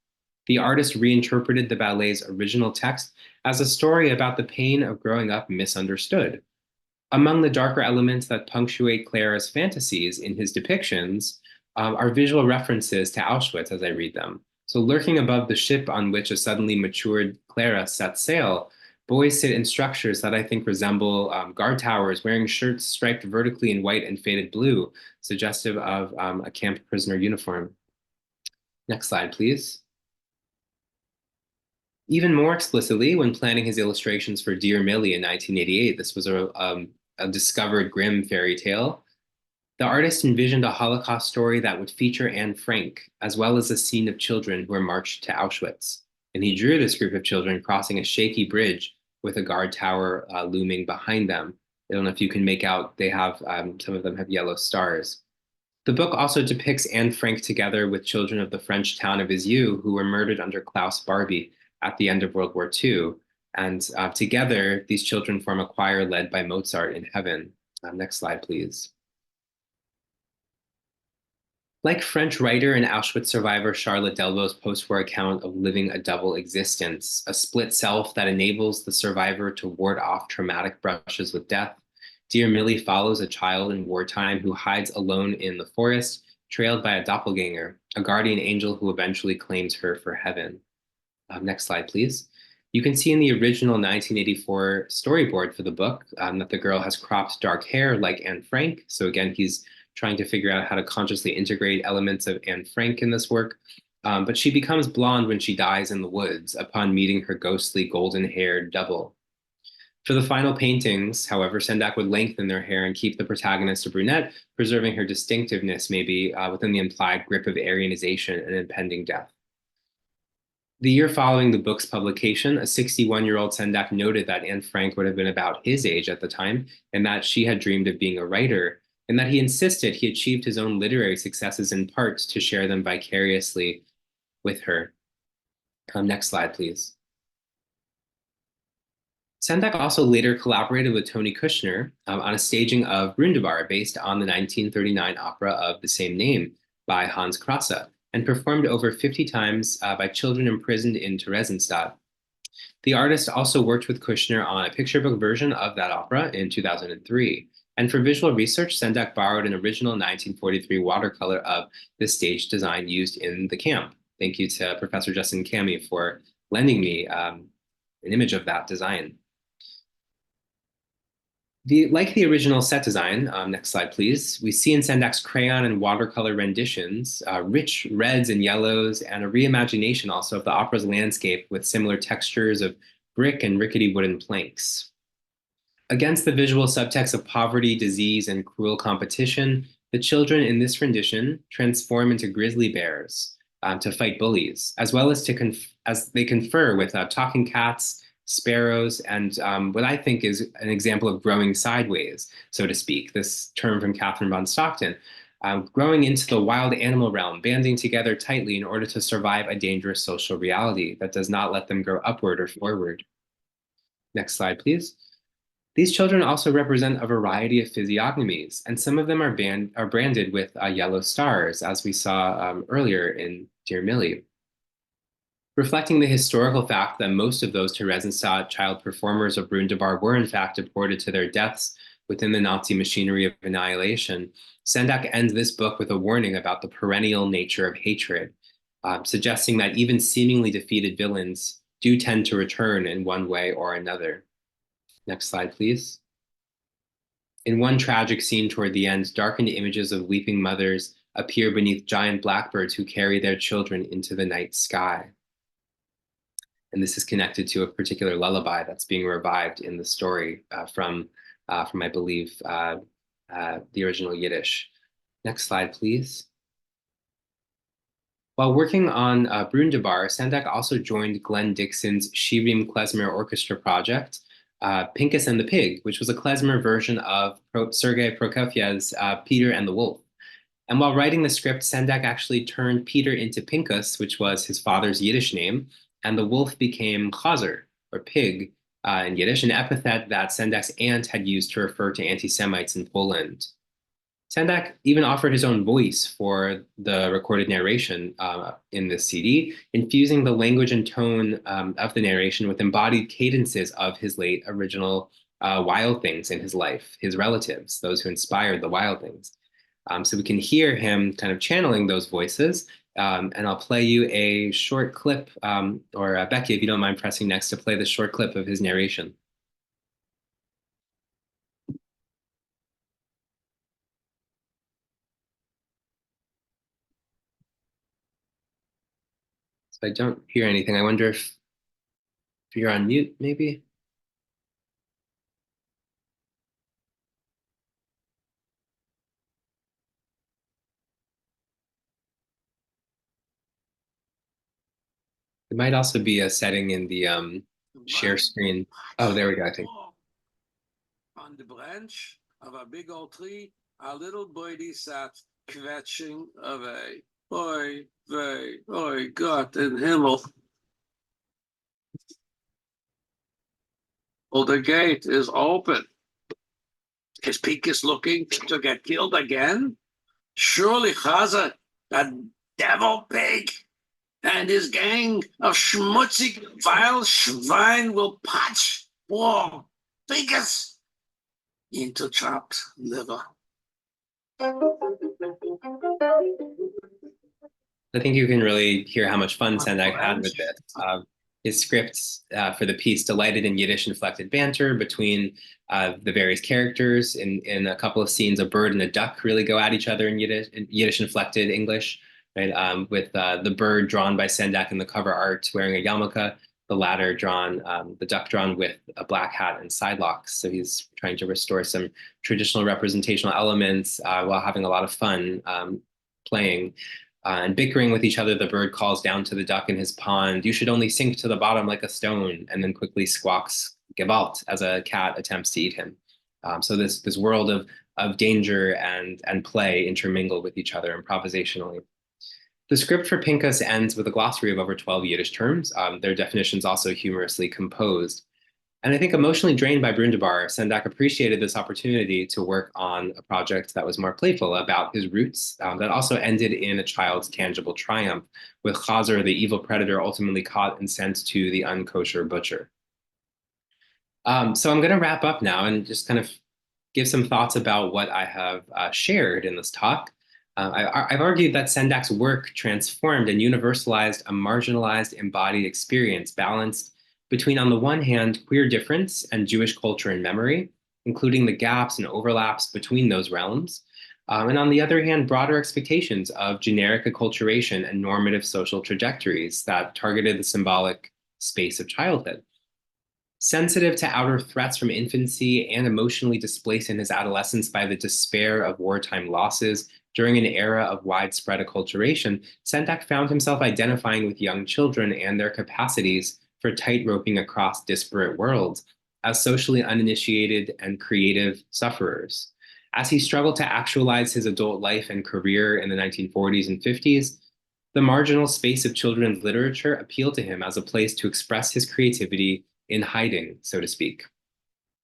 The artist reinterpreted the ballet's original text as a story about the pain of growing up misunderstood. Among the darker elements that punctuate Clara's fantasies in his depictions are visual references to Auschwitz as I read them. So lurking above the ship on which a suddenly matured Clara sets sail, boys sit in structures that I think resemble guard towers wearing shirts striped vertically in white and faded blue, suggestive of a camp prisoner uniform. Next slide, please. Even more explicitly, when planning his illustrations for Dear Millie in 1988, this was a discovered grim fairy tale, the artist envisioned a Holocaust story that would feature Anne Frank, as well as a scene of children who were marched to Auschwitz. And he drew this group of children crossing a shaky bridge with a guard tower looming behind them. I don't know if you can make out, they have, some of them have yellow stars. The book also depicts Anne Frank together with children of the French town of Izieu who were murdered under Klaus Barbie at the end of World War II. And together, these children form a choir led by Mozart in heaven. Next slide, please. Like French writer and Auschwitz survivor Charlotte Delvau's post-war account of living a double existence, a split self that enables the survivor to ward off traumatic brushes with death, Dear Millie follows a child in wartime who hides alone in the forest, trailed by a doppelganger, a guardian angel who eventually claims her for heaven. Next slide, please. You can see in the original 1984 storyboard for the book that the girl has cropped dark hair like Anne Frank. So again, he's trying to figure out how to consciously integrate elements of Anne Frank in this work. But she becomes blonde when she dies in the woods upon meeting her ghostly golden-haired double. For the final paintings, however, Sendak would lengthen their hair and keep the protagonist a brunette, preserving her distinctiveness maybe within the implied grip of Aryanization and impending death. The year following the book's publication, a 61-year-old Sendak noted that Anne Frank would have been about his age at the time, and that she had dreamed of being a writer, and that he insisted he achieved his own literary successes in part to share them vicariously with her. Next slide, please. Sendak also later collaborated with Tony Kushner on a staging of Brundibar based on the 1939 opera of the same name by Hans Krasse, and performed over 50 times by children imprisoned in Theresienstadt. The artist also worked with Kushner on a picture book version of that opera in 2003. And for visual research, Sendak borrowed an original 1943 watercolor of the stage design used in the camp. Thank you to Professor Justin Cami for lending me an image of that design. Like the original set design, next slide, please, we see in Sendak's crayon and watercolor renditions, rich reds and yellows, and a reimagination also of the opera's landscape with similar textures of brick and rickety wooden planks. Against the visual subtext of poverty, disease, and cruel competition, the children in this rendition transform into grizzly bears to fight bullies, as well as as they confer with talking cats, sparrows, and what I think is an example of growing sideways, so to speak, this term from Catherine von Stockton, growing into the wild animal realm, banding together tightly in order to survive a dangerous social reality that does not let them grow upward or forward. Next slide, please. These children also represent a variety of physiognomies, and some of them are branded with yellow stars, as we saw earlier in Dear Millie. Reflecting the historical fact that most of those Theresienstadt child performers of Brundibar were in fact deported to their deaths within the Nazi machinery of annihilation, Sendak ends this book with a warning about the perennial nature of hatred, suggesting that even seemingly defeated villains do tend to return in one way or another. Next slide, please. In one tragic scene toward the end, darkened images of weeping mothers appear beneath giant blackbirds who carry their children into the night sky. And this is connected to a particular lullaby that's being revived in the story from I believe, the original Yiddish. Next slide, please. While working on Brundibar, Sendak also joined Glenn Dixon's Shirim Klezmer Orchestra project, Pincus and the Pig, which was a klezmer version of Sergei Prokofiev's Peter and the Wolf. And while writing the script, Sendak actually turned Peter into Pincus, which was his father's Yiddish name, and the wolf became chazer, or pig, in Yiddish, an epithet that Sendak's aunt had used to refer to anti-Semites in Poland. Sendak even offered his own voice for the recorded narration in this CD, infusing the language and tone of the narration with embodied cadences of his late original Wild Things in his life, his relatives, those who inspired the Wild Things. So we can hear him kind of channeling those voices. And I'll play you a short clip, or Becky, if you don't mind pressing next to play the short clip of his narration. So I don't hear anything. I wonder if you're on mute, maybe? It might also be a setting in the share screen. Oh, there we go, I think. On the branch of a big old tree, a little birdie sat kvetching away. Oi, vey, oi, Gott in Himmel. Well, the gate is open. Is Pincus looking to get killed again? Surely Chaza that devil pig and his gang of schmutzig, vile Schwein will patch war fingers into chopped liver. I think you can really hear how much fun Sendak had with this. His scripts for the piece delighted in Yiddish-inflected banter between the various characters. In a couple of scenes, a bird and a duck really go at each other in Yiddish-inflected English, right? With the bird drawn by Sendak in the cover art wearing a yarmulke, the latter drawn, the duck drawn with a black hat and sidelocks. So he's trying to restore some traditional representational elements while having a lot of fun playing. And bickering with each other, the bird calls down to the duck in his pond, "You should only sink to the bottom like a stone," and then quickly squawks "Gewalt" as a cat attempts to eat him. So this world of danger and play intermingle with each other improvisationally. The script for Pincus ends with a glossary of over 12 Yiddish terms, their definitions also humorously composed. And I think emotionally drained by Brundabar, Sendak appreciated this opportunity to work on a project that was more playful about his roots, that also ended in a child's tangible triumph, with Chazer, the evil predator, ultimately caught and sent to the unkosher butcher. So I'm going to wrap up now and just kind of give some thoughts about what I have shared in this talk. I've argued that Sendak's work transformed and universalized a marginalized embodied experience balanced between, on the one hand, queer difference and Jewish culture and memory, including the gaps and overlaps between those realms, and on the other hand, broader expectations of generic acculturation and normative social trajectories that targeted the symbolic space of childhood. Sensitive to outer threats from infancy and emotionally displaced in his adolescence by the despair of wartime losses during an era of widespread acculturation, Sendak found himself identifying with young children and their capacities for tight-roping across disparate worlds as socially uninitiated and creative sufferers. As he struggled to actualize his adult life and career in the 1940s and 50s, the marginal space of children's literature appealed to him as a place to express his creativity in hiding, so to speak.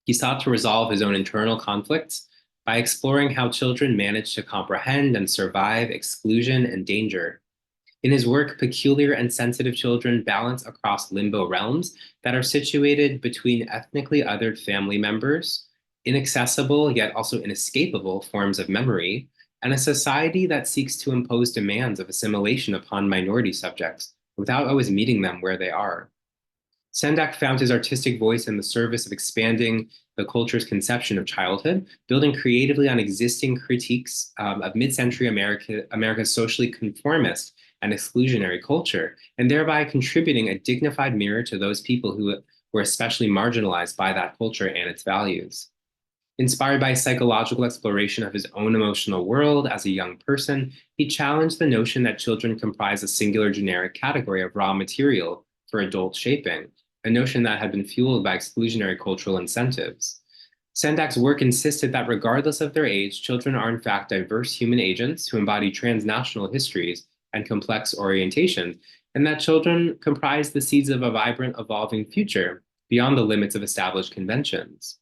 He sought to resolve his own internal conflicts by exploring how children manage to comprehend and survive exclusion and danger. In his work, peculiar and sensitive children balance across limbo realms that are situated between ethnically othered family members, inaccessible yet also inescapable forms of memory, and a society that seeks to impose demands of assimilation upon minority subjects without always meeting them where they are. Sendak found his artistic voice in the service of expanding the culture's conception of childhood, building creatively on existing critiques of mid-century America's socially conformist and exclusionary culture, and thereby contributing a dignified mirror to those people who were especially marginalized by that culture and its values. Inspired by psychological exploration of his own emotional world as a young person, he challenged the notion that children comprise a singular generic category of raw material for adult shaping, a notion that had been fueled by exclusionary cultural incentives. Sendak's work insisted that regardless of their age, children are in fact diverse human agents who embody transnational histories and complex orientations, and that children comprise the seeds of a vibrant, evolving future beyond the limits of established conventions.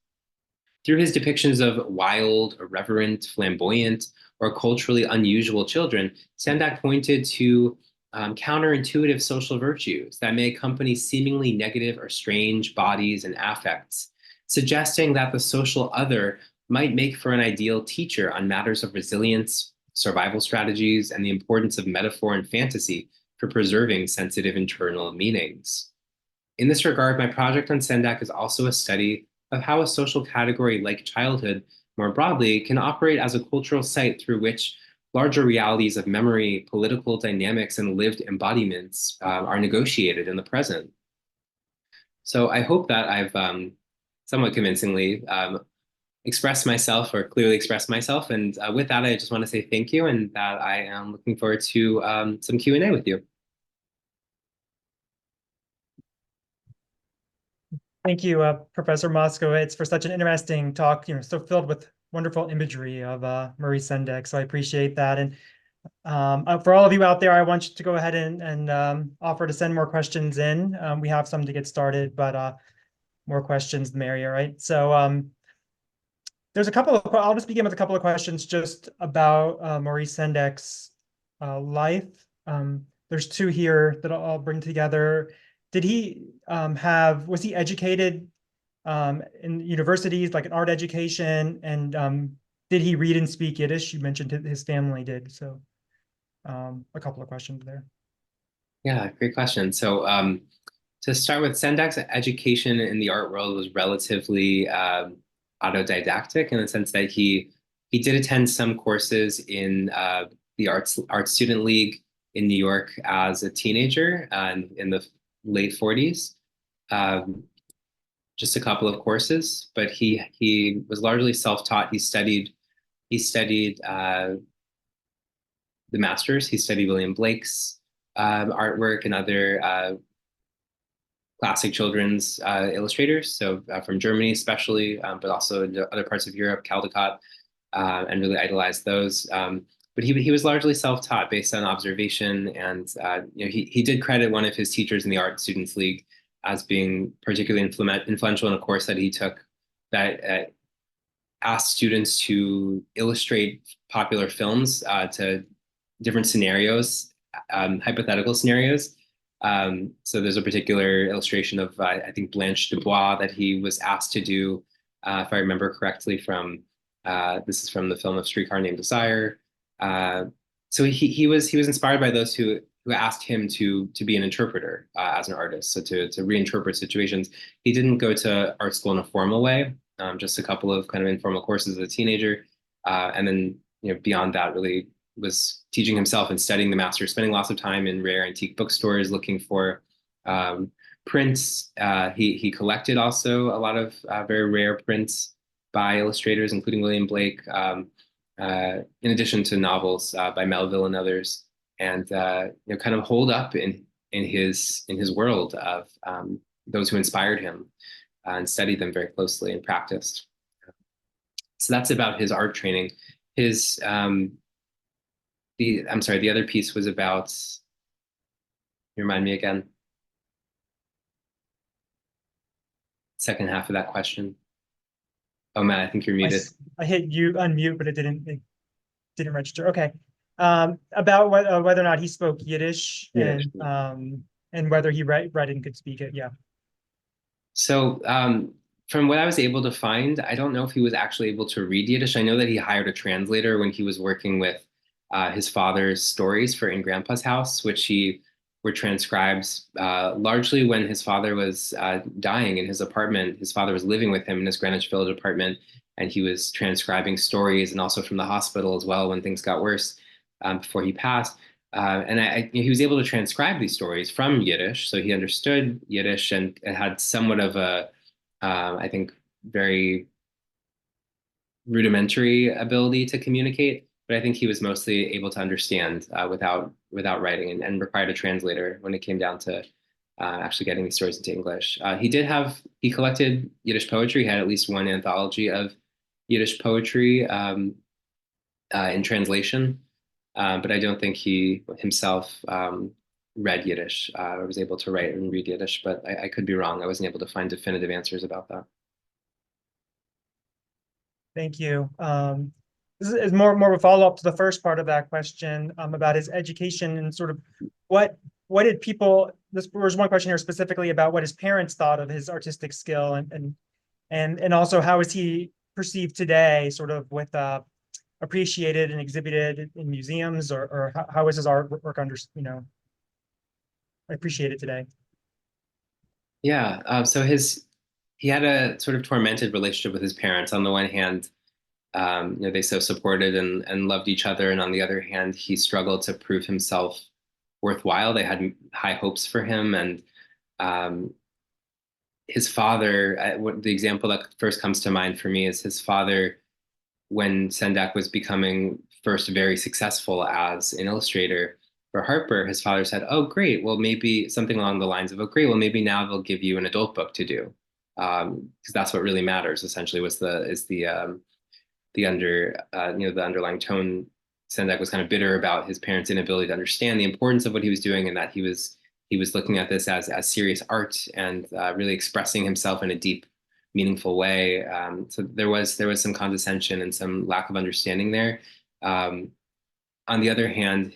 Through his depictions of wild, irreverent, flamboyant, or culturally unusual children, Sendak pointed to counterintuitive social virtues that may accompany seemingly negative or strange bodies and affects, suggesting that the social other might make for an ideal teacher on matters of resilience, survival strategies, and the importance of metaphor and fantasy for preserving sensitive internal meanings. In this regard, my project on Sendak is also a study of how a social category like childhood, more broadly, can operate as a cultural site through which larger realities of memory, political dynamics, and lived embodiments are negotiated in the present. So I hope that I've somewhat convincingly expressed myself or clearly expressed myself. And with that, I just want to say thank you and that I am looking forward to some Q&A with you. Thank you, Professor Moskowitz, for such an interesting talk, so filled with wonderful imagery of Maurice Sendak. So I appreciate that. And for all of you out there, I want you to go ahead and offer to send more questions in. We have some to get started, but more questions, the merrier, right? So there's a couple of, I'll just begin with a couple of questions just about Maurice Sendak's life. There's two here that I'll bring together. Did he was he educated in universities, like an art education? And did he read and speak Yiddish? You mentioned his family did. So a couple of questions there. Yeah, great question. So to start with, Sendak's education in the art world was relatively autodidactic in the sense that he did attend some courses in the Art Student League in New York as a teenager in the late 40s. Just a couple of courses, but he was largely self-taught. He studied the masters. He studied William Blake's artwork and other classic children's illustrators. So from Germany especially, but also in other parts of Europe, Caldecott, and really idolized those. But he was largely self-taught based on observation, and he did credit one of his teachers in the Art Students League as being particularly influential in a course that he took that asked students to illustrate popular films to different scenarios, hypothetical scenarios. So there's a particular illustration of, I think, Blanche Dubois that he was asked to do, if I remember correctly, this is from the film of Streetcar Named Desire. So he was inspired by those who asked him to be an interpreter as an artist, so to reinterpret situations. He didn't go to art school in a formal way, just a couple of kind of informal courses as a teenager, and then beyond that, really was teaching himself and studying the masters, spending lots of time in rare antique bookstores looking for prints. He collected also a lot of very rare prints by illustrators, including William Blake, in addition to novels by Melville and others, and kind of hold up in his world of those who inspired him, and studied them very closely and practiced. So that's about his art training. His the other piece was about. You remind me again. Second half of that question. Oh, Matt, I think you're muted. I hit you unmute, but it didn't register. Okay. About whether or not he spoke Yiddish, and whether he read and could speak it. Yeah. So from what I was able to find, I don't know if he was actually able to read Yiddish. I know that he hired a translator when he was working with his father's stories for In Grandpa's House, which were transcribed largely when his father was dying in his apartment. His father was living with him in his Greenwich Village apartment, and he was transcribing stories, and also from the hospital as well when things got worse before he passed. And he was able to transcribe these stories from Yiddish, so he understood Yiddish and had somewhat of a, I think, very rudimentary ability to communicate. But I think he was mostly able to understand without writing, and required a translator when it came down to actually getting these stories into English. He collected Yiddish poetry. He had at least one anthology of Yiddish poetry in translation. But I don't think he himself read Yiddish or was able to write and read Yiddish, but I could be wrong. I wasn't able to find definitive answers about that. Thank you. This is more of a follow-up to the first part of that question about his education and sort of what did people. There's one question here specifically about what his parents thought of his artistic skill, and also how is he perceived today, sort of with appreciated and exhibited in museums, or how is his artwork appreciated today? Yeah, so he had a sort of tormented relationship with his parents. On the one hand, they so supported and loved each other, and on the other hand, he struggled to prove himself worthwhile. They had high hopes for him, and his father. The example that first comes to mind for me is his father, when Sendak was becoming first very successful as an illustrator for Harper. His father said, "Oh, great. Well, maybe something along the lines of, oh, great. Well, maybe now they'll give you an adult book to do, because that's what really matters." Essentially, the underlying tone. Sendak was kind of bitter about his parents' inability to understand the importance of what he was doing, and that he was looking at this as serious art and really expressing himself in a deep, meaningful way. So there was some condescension and some lack of understanding there. on the other hand,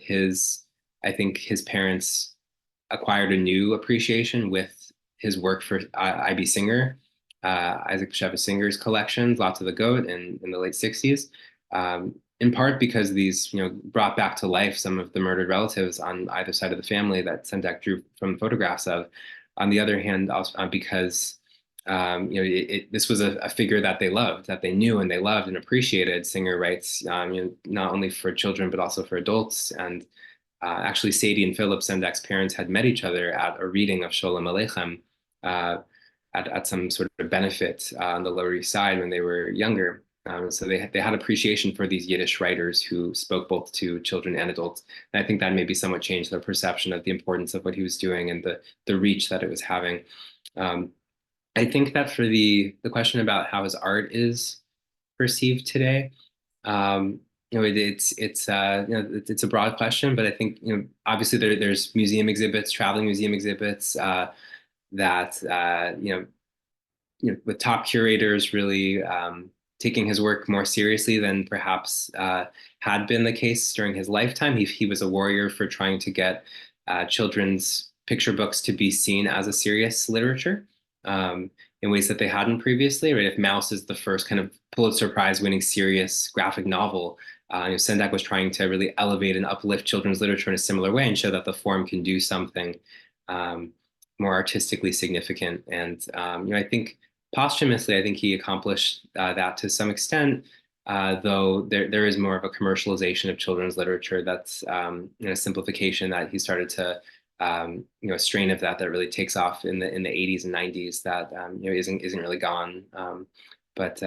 I think his parents acquired a new appreciation with his work for I.B. Singer, Isaac Bashevis Singer's collections, Lots of the Goat, in the late 60s. In part because these, brought back to life some of the murdered relatives on either side of the family that Sendak drew from photographs of. On the other hand, also because this was a figure that they loved, that they knew and they loved and appreciated. Singer writes, not only for children but also for adults. And actually, Sadie and Philip, Sendak's parents, had met each other at a reading of Sholem Aleichem at some sort of benefit on the Lower East Side when they were younger. So they had appreciation for these Yiddish writers who spoke both to children and adults. And I think that maybe somewhat changed their perception of the importance of what he was doing and the reach that it was having. I think that for the question about how his art is perceived today, it's a broad question, but I think obviously there's museum exhibits, traveling museum exhibits that with top curators really taking his work more seriously than perhaps had been the case during his lifetime. He was a warrior for trying to get children's picture books to be seen as a serious literature in ways that they hadn't previously. Right? If Mouse is the first kind of Pulitzer Prize winning serious graphic novel, Sendak was trying to really elevate and uplift children's literature in a similar way and show that the form can do something more artistically significant. And I think posthumously, I think he accomplished that to some extent, though there is more of a commercialization of children's literature that's a simplification that he started to a strain of that really takes off in the 80s and 90s that isn't really gone. But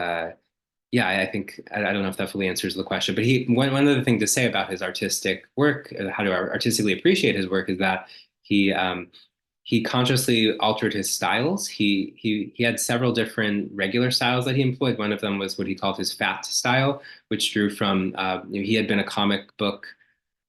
yeah, I think I don't know if that fully answers the question. But one other thing to say about his artistic work, how to artistically appreciate his work, is that he consciously altered his styles. He had several different regular styles that he employed. One of them was what he called his fat style, which drew from he had been a comic book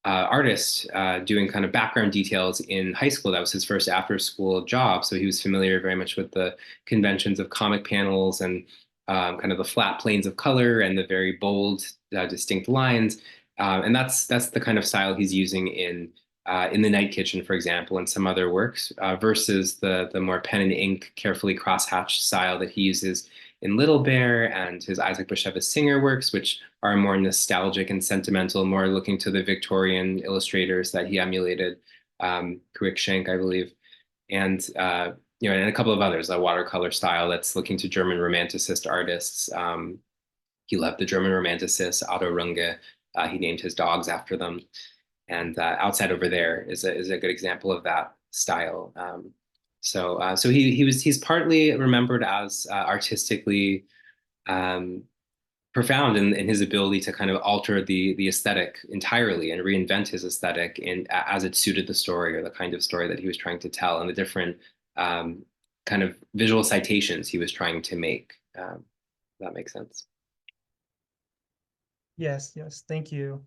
artist doing kind of background details in high school. That was his first after school job. So he was familiar very much with the conventions of comic panels and kind of the flat planes of color and the very bold, distinct lines. And that's the kind of style he's using in The Night Kitchen, for example, and some other works, versus the more pen and ink, carefully crosshatched style that he uses in Little Bear and his Isaac Bashevis Singer works, which are more nostalgic and sentimental, more looking to the Victorian illustrators that he emulated, Cruikshank, I believe, and and a couple of others, a watercolor style that's looking to German Romanticist artists. He loved the German Romanticists, Otto Runge. He named his dogs after them. And Outside Over There is a good example of that style. So he's partly remembered as artistically profound in his ability to kind of alter the aesthetic entirely and reinvent his aesthetic as it suited the story or the kind of story that he was trying to tell and the different kind of visual citations he was trying to make. That makes sense. Yes, thank you.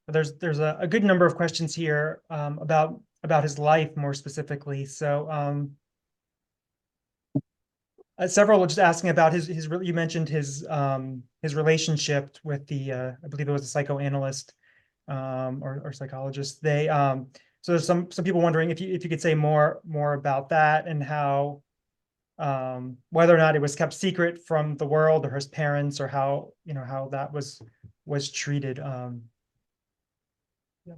There's a good number of questions here about his life more specifically. So several were just asking about his you mentioned his relationship with the I believe it was a psychoanalyst or psychologist. They so there's some people wondering if you could say more about that and how whether or not it was kept secret from the world or his parents, or how how that was treated. Yeah.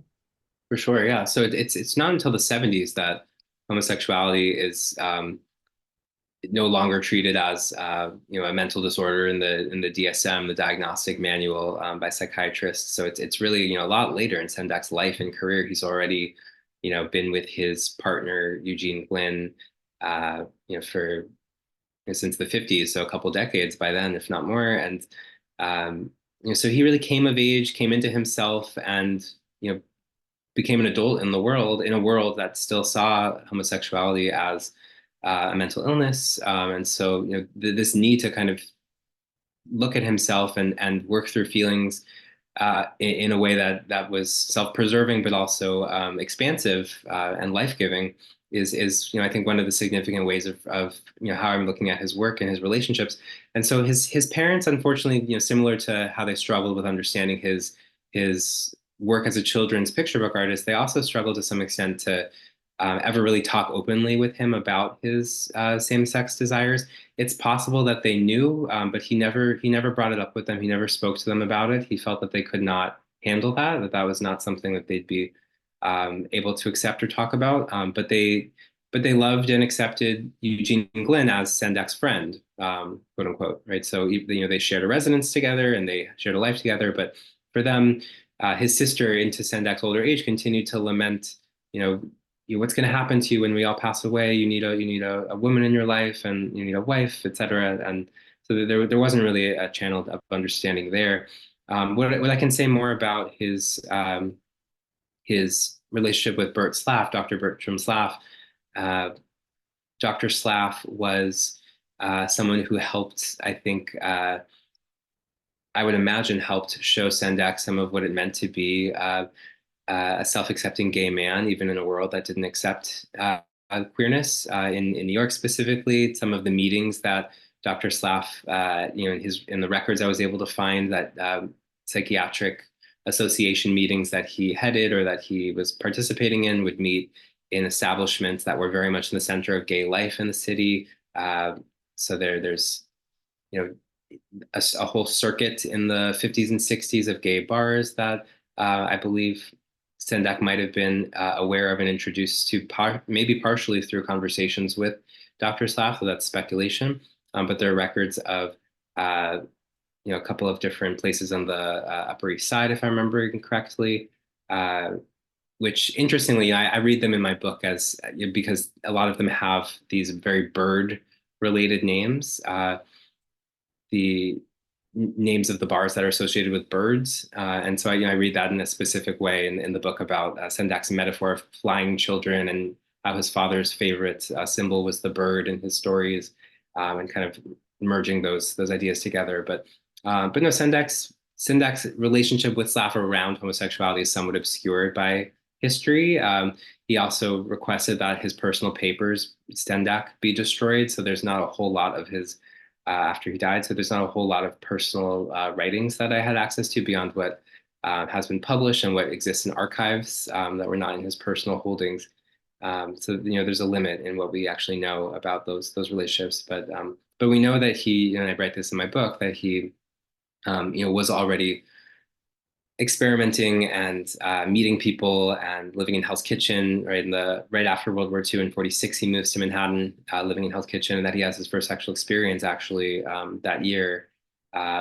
For sure, yeah. So it's not until the 70s that homosexuality is no longer treated as a mental disorder in the DSM, the diagnostic manual, by psychiatrists. So it's really a lot later in Sendak's life and career. He's already been with his partner Eugene Glynn for since the 50s, so a couple decades by then, if not more. And so he really came of age, came into himself, and became an adult in a world that still saw homosexuality as a mental illness. And so this need to kind of look at himself and work through feelings in a way that was self-preserving but also expansive and life-giving is I think one of the significant ways of how I'm looking at his work and his relationships. And so his parents, unfortunately, similar to how they struggled with understanding his work as a children's picture book artist, they also struggled to some extent to ever really talk openly with him about his same-sex desires. It's possible that they knew, but he never brought it up with them. He never spoke to them about it. He felt that they could not handle that, that was not something that they'd be able to accept or talk about. But they loved and accepted Eugene Glynn as Sendak's friend, quote unquote, right? So they shared a residence together and they shared a life together. But for them, his sister, into Sendak's older age, continued to lament, what's going to happen to you when we all pass away? You need a woman in your life, and you need a wife, etc. And so there wasn't really a channel of understanding there. What I can say more about his relationship with Bert Slaff, Dr. Bertram Slaff. Dr. Slaff was someone who helped, I think, I would imagine, helped show Sendak some of what it meant to be a self-accepting gay man, even in a world that didn't accept queerness. In New York specifically, some of the meetings that Dr. Slaff, in the records I was able to find, that psychiatric association meetings that he headed or that he was participating in would meet in establishments that were very much in the center of gay life in the city. So there's a whole circuit in the 50s and 60s of gay bars that I believe Sendak might have been aware of and introduced to, maybe partially through conversations with Dr. Slaff, so that's speculation. But there are records of a couple of different places on the Upper East Side, if I remember correctly, which interestingly, I read them in my book because a lot of them have these very bird-related names. The names of the bars that are associated with birds. And so I read that in a specific way in the book about Sendak's metaphor of flying children and how his father's favorite symbol was the bird in his stories, and kind of merging those ideas together. But no, Sendak's relationship with Slaff around homosexuality is somewhat obscured by history. He also requested that his personal papers, Sendak, be destroyed. So there's not a whole lot of his after he died. So there's not a whole lot of personal writings that I had access to beyond what has been published and what exists in archives that were not in his personal holdings. So there's a limit in what we actually know about those relationships. But we know that he, and I write this in my book, that he was already experimenting and meeting people and living in Hell's Kitchen, right after World War II in 46. He moves to Manhattan, living in Hell's Kitchen, and that he has his first sexual experience actually that year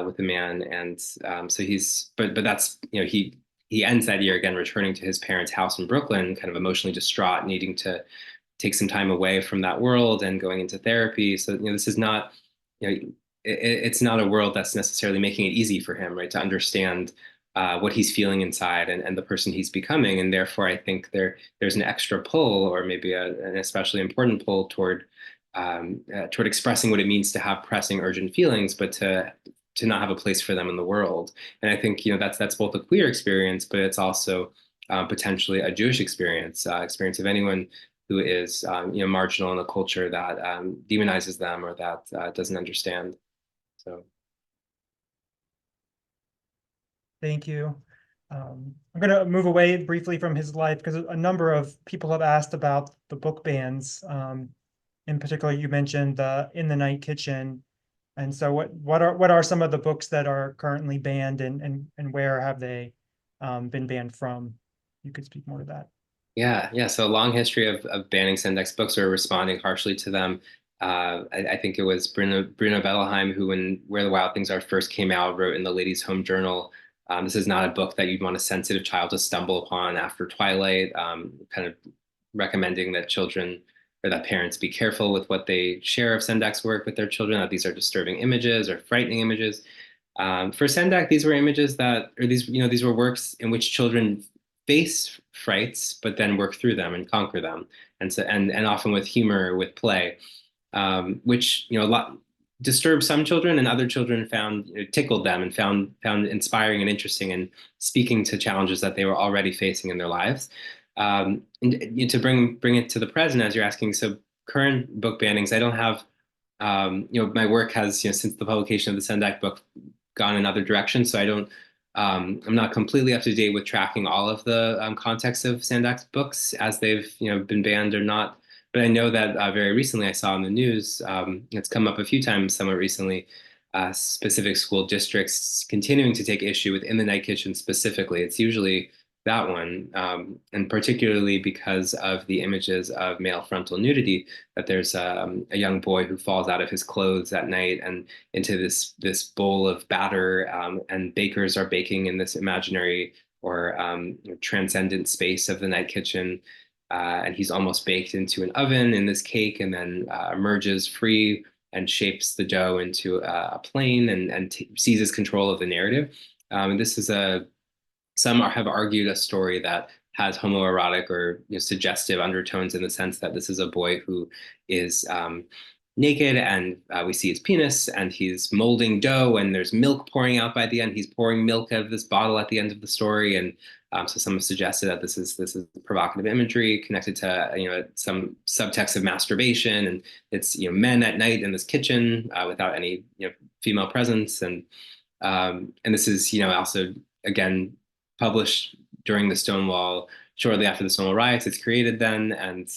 with a man. And so but that's, he ends that year again returning to his parents' house in Brooklyn, kind of emotionally distraught, needing to take some time away from that world and going into therapy. So this is not, it's not a world that's necessarily making it easy for him, right, to understand what he's feeling inside and the person he's becoming. And therefore, I think there's an extra pull, or maybe an especially important pull toward expressing what it means to have pressing, urgent feelings, but to not have a place for them in the world. And I think that's both a queer experience, but it's also potentially a Jewish experience of anyone who is marginal in a culture that demonizes them or that doesn't understand. So. Thank you. I'm going to move away briefly from his life because a number of people have asked about the book bans. In particular, you mentioned In the Night Kitchen. And so what are some of the books that are currently banned, and where have they been banned from? You could speak more to that. Yeah. So a long history of banning Sendak's books or responding harshly to them. I think it was Bruno Bettelheim who, when Where the Wild Things Are first came out, wrote in the Ladies' Home Journal, this is not a book that you'd want a sensitive child to stumble upon after Twilight, kind of recommending that children or that parents be careful with what they share of Sendak's work with their children, that these are disturbing images or frightening images. For Sendak, these were images these were works in which children face frights, but then work through them and conquer them. And so, and often with humor, with play, which, a lot disturbed some children, and other children found tickled them and found inspiring and interesting, and speaking to challenges that they were already facing in their lives. And to bring it to the present, as you're asking, so current book bannings, I don't have, my work has, since the publication of the Sendak book, gone in other directions. So I don't I'm not completely up to date with tracking all of the context of Sandak's books as they've been banned or not. But I know that very recently I saw in the news, it's come up a few times somewhat recently, specific school districts continuing to take issue within the night kitchen specifically. It's usually that one, and particularly because of the images of male frontal nudity, that there's a young boy who falls out of his clothes at night and into this bowl of batter, and bakers are baking in this imaginary or transcendent space of the night kitchen. And he's almost baked into an oven in this cake and then emerges free and shapes the dough into a plane and seizes control of the narrative. And this is some have argued a story that has homoerotic or suggestive undertones in the sense that this is a boy who is naked and we see his penis and he's molding dough and there's milk pouring out by the end. He's pouring milk out of this bottle at the end of the story. And so some have suggested that this is provocative imagery connected to some subtext of masturbation, and it's men at night in this kitchen without any female presence, and this is also again published during the Stonewall, shortly after the Stonewall riots. It's created then, and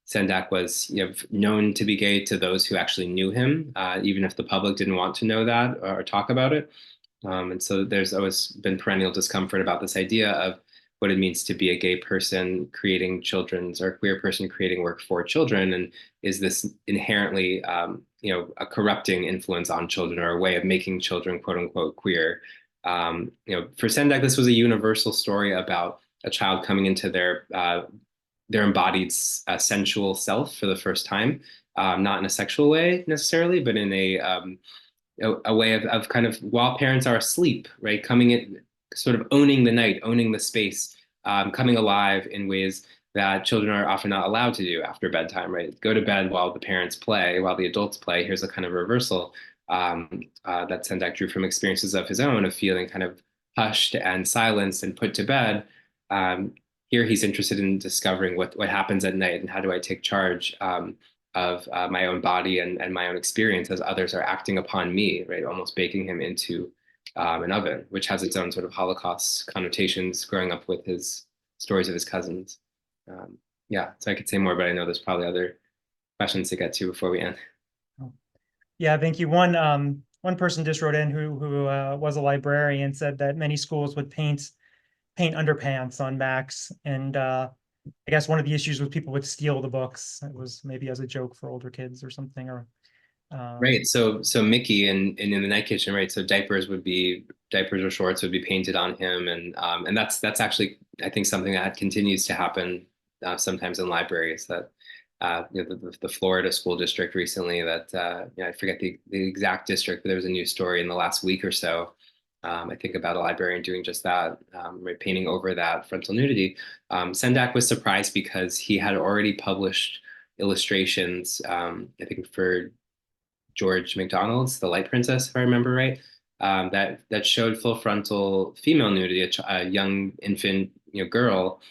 Sendak was known to be gay to those who actually knew him, even if the public didn't want to know that or talk about it. And so there's always been perennial discomfort about this idea of what it means to be a gay person creating children's or a queer person creating work for children, and is this inherently a corrupting influence on children or a way of making children quote unquote queer. For Sendak, this was a universal story about a child coming into their embodied sensual self for the first time, not in a sexual way necessarily, but in a way of kind of while parents are asleep, right? Coming in, sort of owning the night, owning the space, coming alive in ways that children are often not allowed to do after bedtime, right? Go to bed while the parents play, while the adults play. Here's a kind of reversal that Sendak drew from experiences of his own, of feeling kind of hushed and silenced and put to bed. Here he's interested in discovering what happens at night and how do I take charge of my own body and my own experience as others are acting upon me, right? Almost baking him into an oven, which has its own sort of Holocaust connotations growing up with his stories of his cousins. Yeah, so I could say more, but I know there's probably other questions to get to before we end. Yeah, thank you. One person just wrote in who was a librarian, said that many schools would paint underpants on Macs, and I guess one of the issues was people would steal the books. It was maybe as a joke for older kids or something, or right. So Mickey in the night kitchen, right? So diapers or shorts would be painted on him, and that's actually I think something that continues to happen sometimes in libraries. That the Florida school district recently that I forget the exact district, but there was a news story in the last week or so. I think about a librarian doing just that, right, painting over that frontal nudity. Sendak was surprised because he had already published illustrations, I think for George MacDonald's The Light Princess, if I remember right, that showed full frontal female nudity, a young infant girl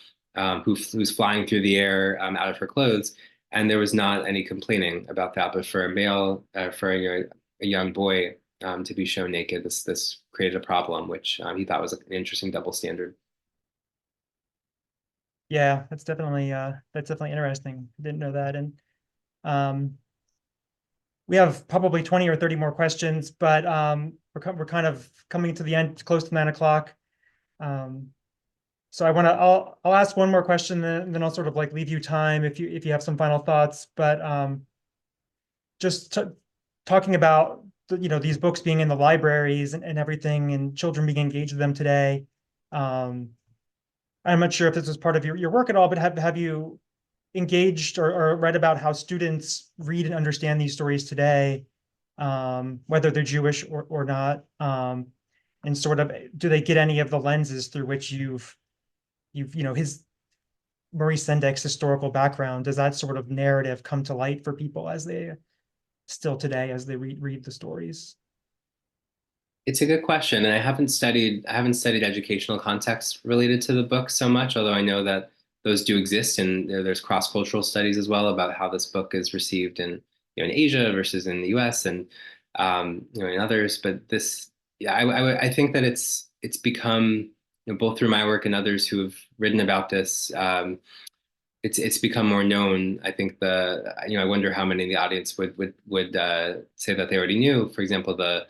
who's flying through the air out of her clothes. And there was not any complaining about that. But for a male, for a young boy to be shown naked, this created a problem, which he thought was an interesting double standard. yeah, that's definitely interesting. Didn't know that. And we have probably 20 or 30 more questions, but we're kind of coming to the end, close to 9 o'clock. So I'll ask one more question, and then I'll sort of like leave you time if you have some final thoughts. But just talking about these books being in the libraries and everything, and children being engaged with them today. I'm not sure if this was part of your work at all, but have you engaged or read about how students read and understand these stories today, whether they're Jewish or not, and sort of do they get any of the lenses through which you've his Maurice Sendak's historical background? Does that sort of narrative come to light for people as they still today as they read the stories? It's a good question, and I haven't studied educational context related to the book so much, although I know that those do exist, and there's cross-cultural studies as well about how this book is received in Asia versus in the U.S. and in others. But this, yeah, I think that it's it's become, both through my work and others who have written about this, it's become more known. I think I wonder how many in the audience would say that they already knew. For example, the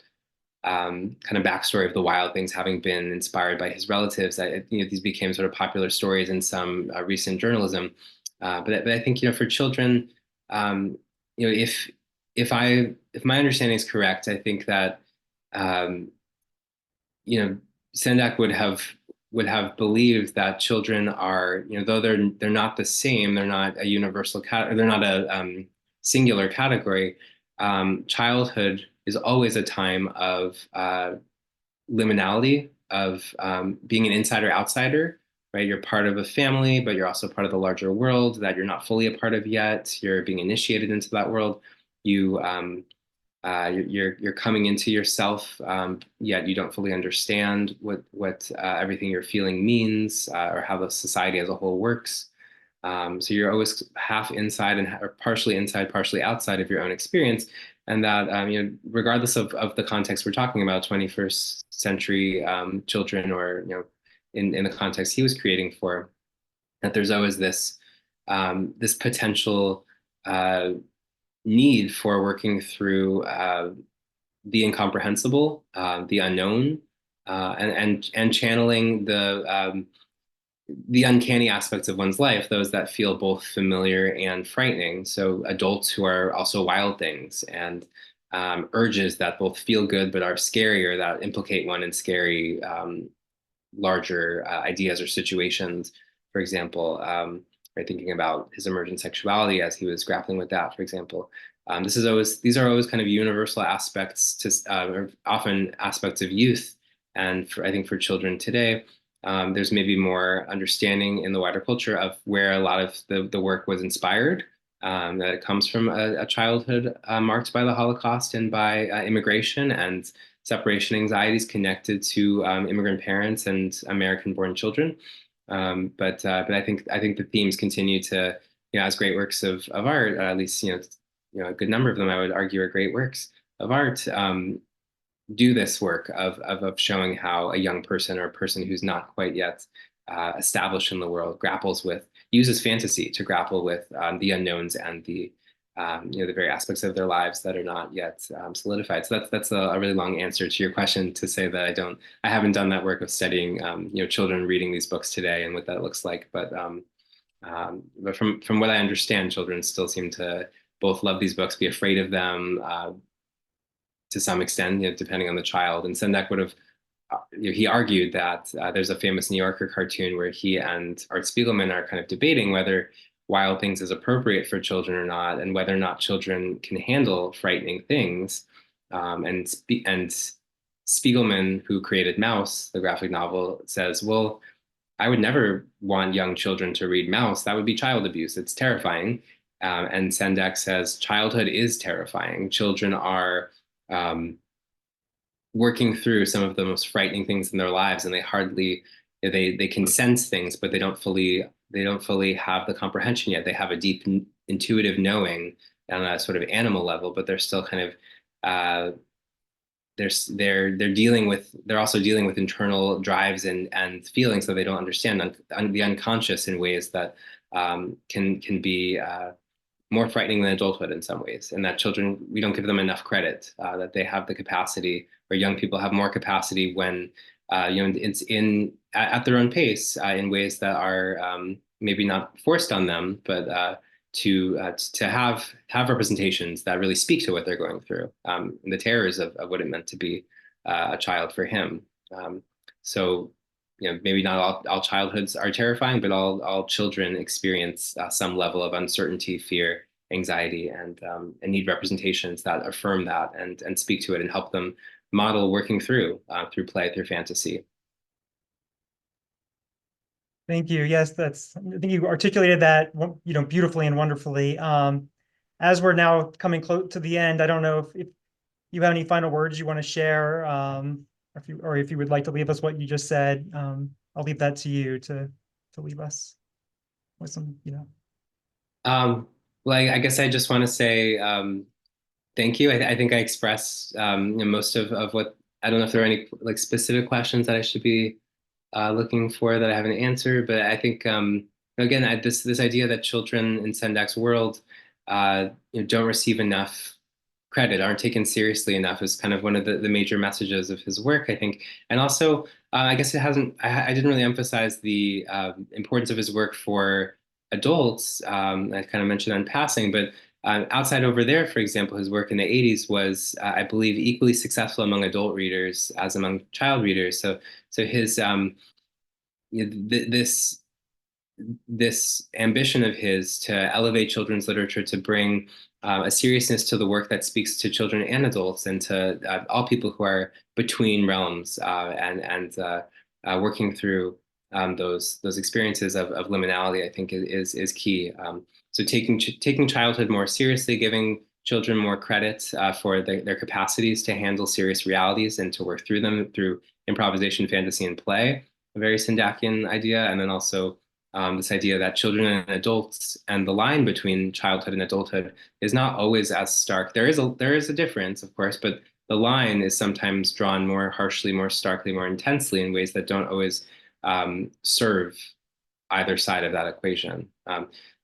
kind of backstory of the wild things having been inspired by his relatives. These became sort of popular stories in some recent journalism. But I think, for children, if my understanding is correct, I think that um, Sendak would have believed that children are, though they're not the same, they're not a universal they're not a singular category. Childhood is always a time of liminality, of being an insider outsider, right? You're part of a family, but you're also part of the larger world that you're not fully a part of yet. You're being initiated into that world. You're coming into yourself, yet you don't fully understand what everything you're feeling means, or how the society as a whole works. So you're always half inside or partially inside, partially outside of your own experience, and that regardless of the context we're talking about, 21st century children, or in the context he was creating for, that there's always this potential need for working through the incomprehensible, the unknown, and channeling the uncanny aspects of one's life, those that feel both familiar and frightening. So adults who are also wild things, and urges that both feel good but are scary, or that implicate one in scary, larger ideas or situations. For example, right, thinking about his emergent sexuality as he was grappling with that, for example. These are always kind of universal aspects or often aspects of youth. And I think for children today, there's maybe more understanding in the wider culture of where a lot of the work was inspired, that it comes from a childhood marked by the Holocaust and by immigration and separation anxieties connected to immigrant parents and American-born children. But I think the themes continue to, as great works of art, at least a good number of them, I would argue, are great works of art. Do this work of showing how a young person, or a person who's not quite yet established in the world, uses fantasy to grapple with the unknowns and the very aspects of their lives that are not yet solidified. So that's a really long answer to your question, to say that I haven't done that work of studying children reading these books today and what that looks like. But from what I understand, children still seem to both love these books, be afraid of them, to some extent, depending on the child. And Sendak would have, he argued that there's a famous New Yorker cartoon where he and Art Spiegelman are kind of debating whether Wild Things is appropriate for children or not, and whether or not children can handle frightening things. And Spiegelman, who created Mouse, the graphic novel, says, well, I would never want young children to read Mouse. That would be child abuse. It's terrifying. And Sendak says, childhood is terrifying. Children are working through some of the most frightening things in their lives, and they can sense things, but they don't fully have the comprehension yet. They have a deep intuitive knowing on a sort of animal level, but they're still kind of they're also dealing with internal drives and feelings that they don't understand, the unconscious, in ways that can be more frightening than adulthood in some ways. And that children, we don't give them enough credit, that they have the capacity, or young people have more capacity when it's at their own pace, in ways that are maybe not forced on them, but to have representations that really speak to what they're going through, and the terrors of what it meant to be a child for him. So maybe not all childhoods are terrifying, but all children experience some level of uncertainty, fear, anxiety, and need representations that affirm that and speak to it and help them model working through play, through fantasy. Thank you. Yes, I think you articulated that, beautifully and wonderfully. As we're now coming close to the end, I don't know if you have any final words you want to share, or if you would like to leave us what you just said. I'll leave that to you to leave us with some, Well, I guess I just want to say thank you. I think I expressed most of what I don't know if there are any like specific questions that I should be looking for that I haven't answered, but I think again, this idea that children in Sendak's world don't receive enough credit, aren't taken seriously enough, is kind of one of the major messages of his work, I think. And also, I guess I didn't really emphasize the importance of his work for adults. I kind of mentioned in passing, but outside over there, for example, his work in the 80s was, I believe, equally successful among adult readers as among child readers. So his this ambition of his to elevate children's literature, to bring a seriousness to the work that speaks to children and adults, and to all people who are between realms, and working through those experiences of liminality, I think is key. So taking childhood more seriously, giving children more credit for their capacities to handle serious realities and to work through them through improvisation, fantasy, and play, a very Sendakian idea. And then also this idea that children and adults, and the line between childhood and adulthood, is not always as stark. There is a difference, of course, but the line is sometimes drawn more harshly, more starkly, more intensely in ways that don't always serve either side of that equation.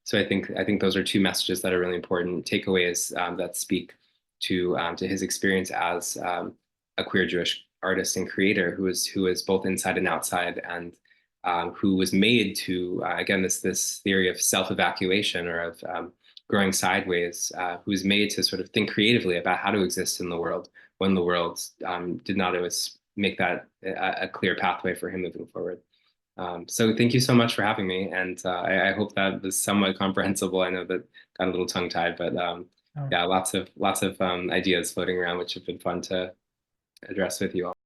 So I think those are two messages that are really important takeaways that speak to his experience as a queer Jewish artist and creator who is both inside and outside, and who was made to, again, this theory of self-evacuation, or of growing sideways, who was made to sort of think creatively about how to exist in the world when the world did not always make that a clear pathway for him moving forward. So thank you so much for having me, and I hope that was somewhat comprehensible. I know that got a little tongue-tied, but yeah, lots of ideas floating around, which have been fun to address with you all.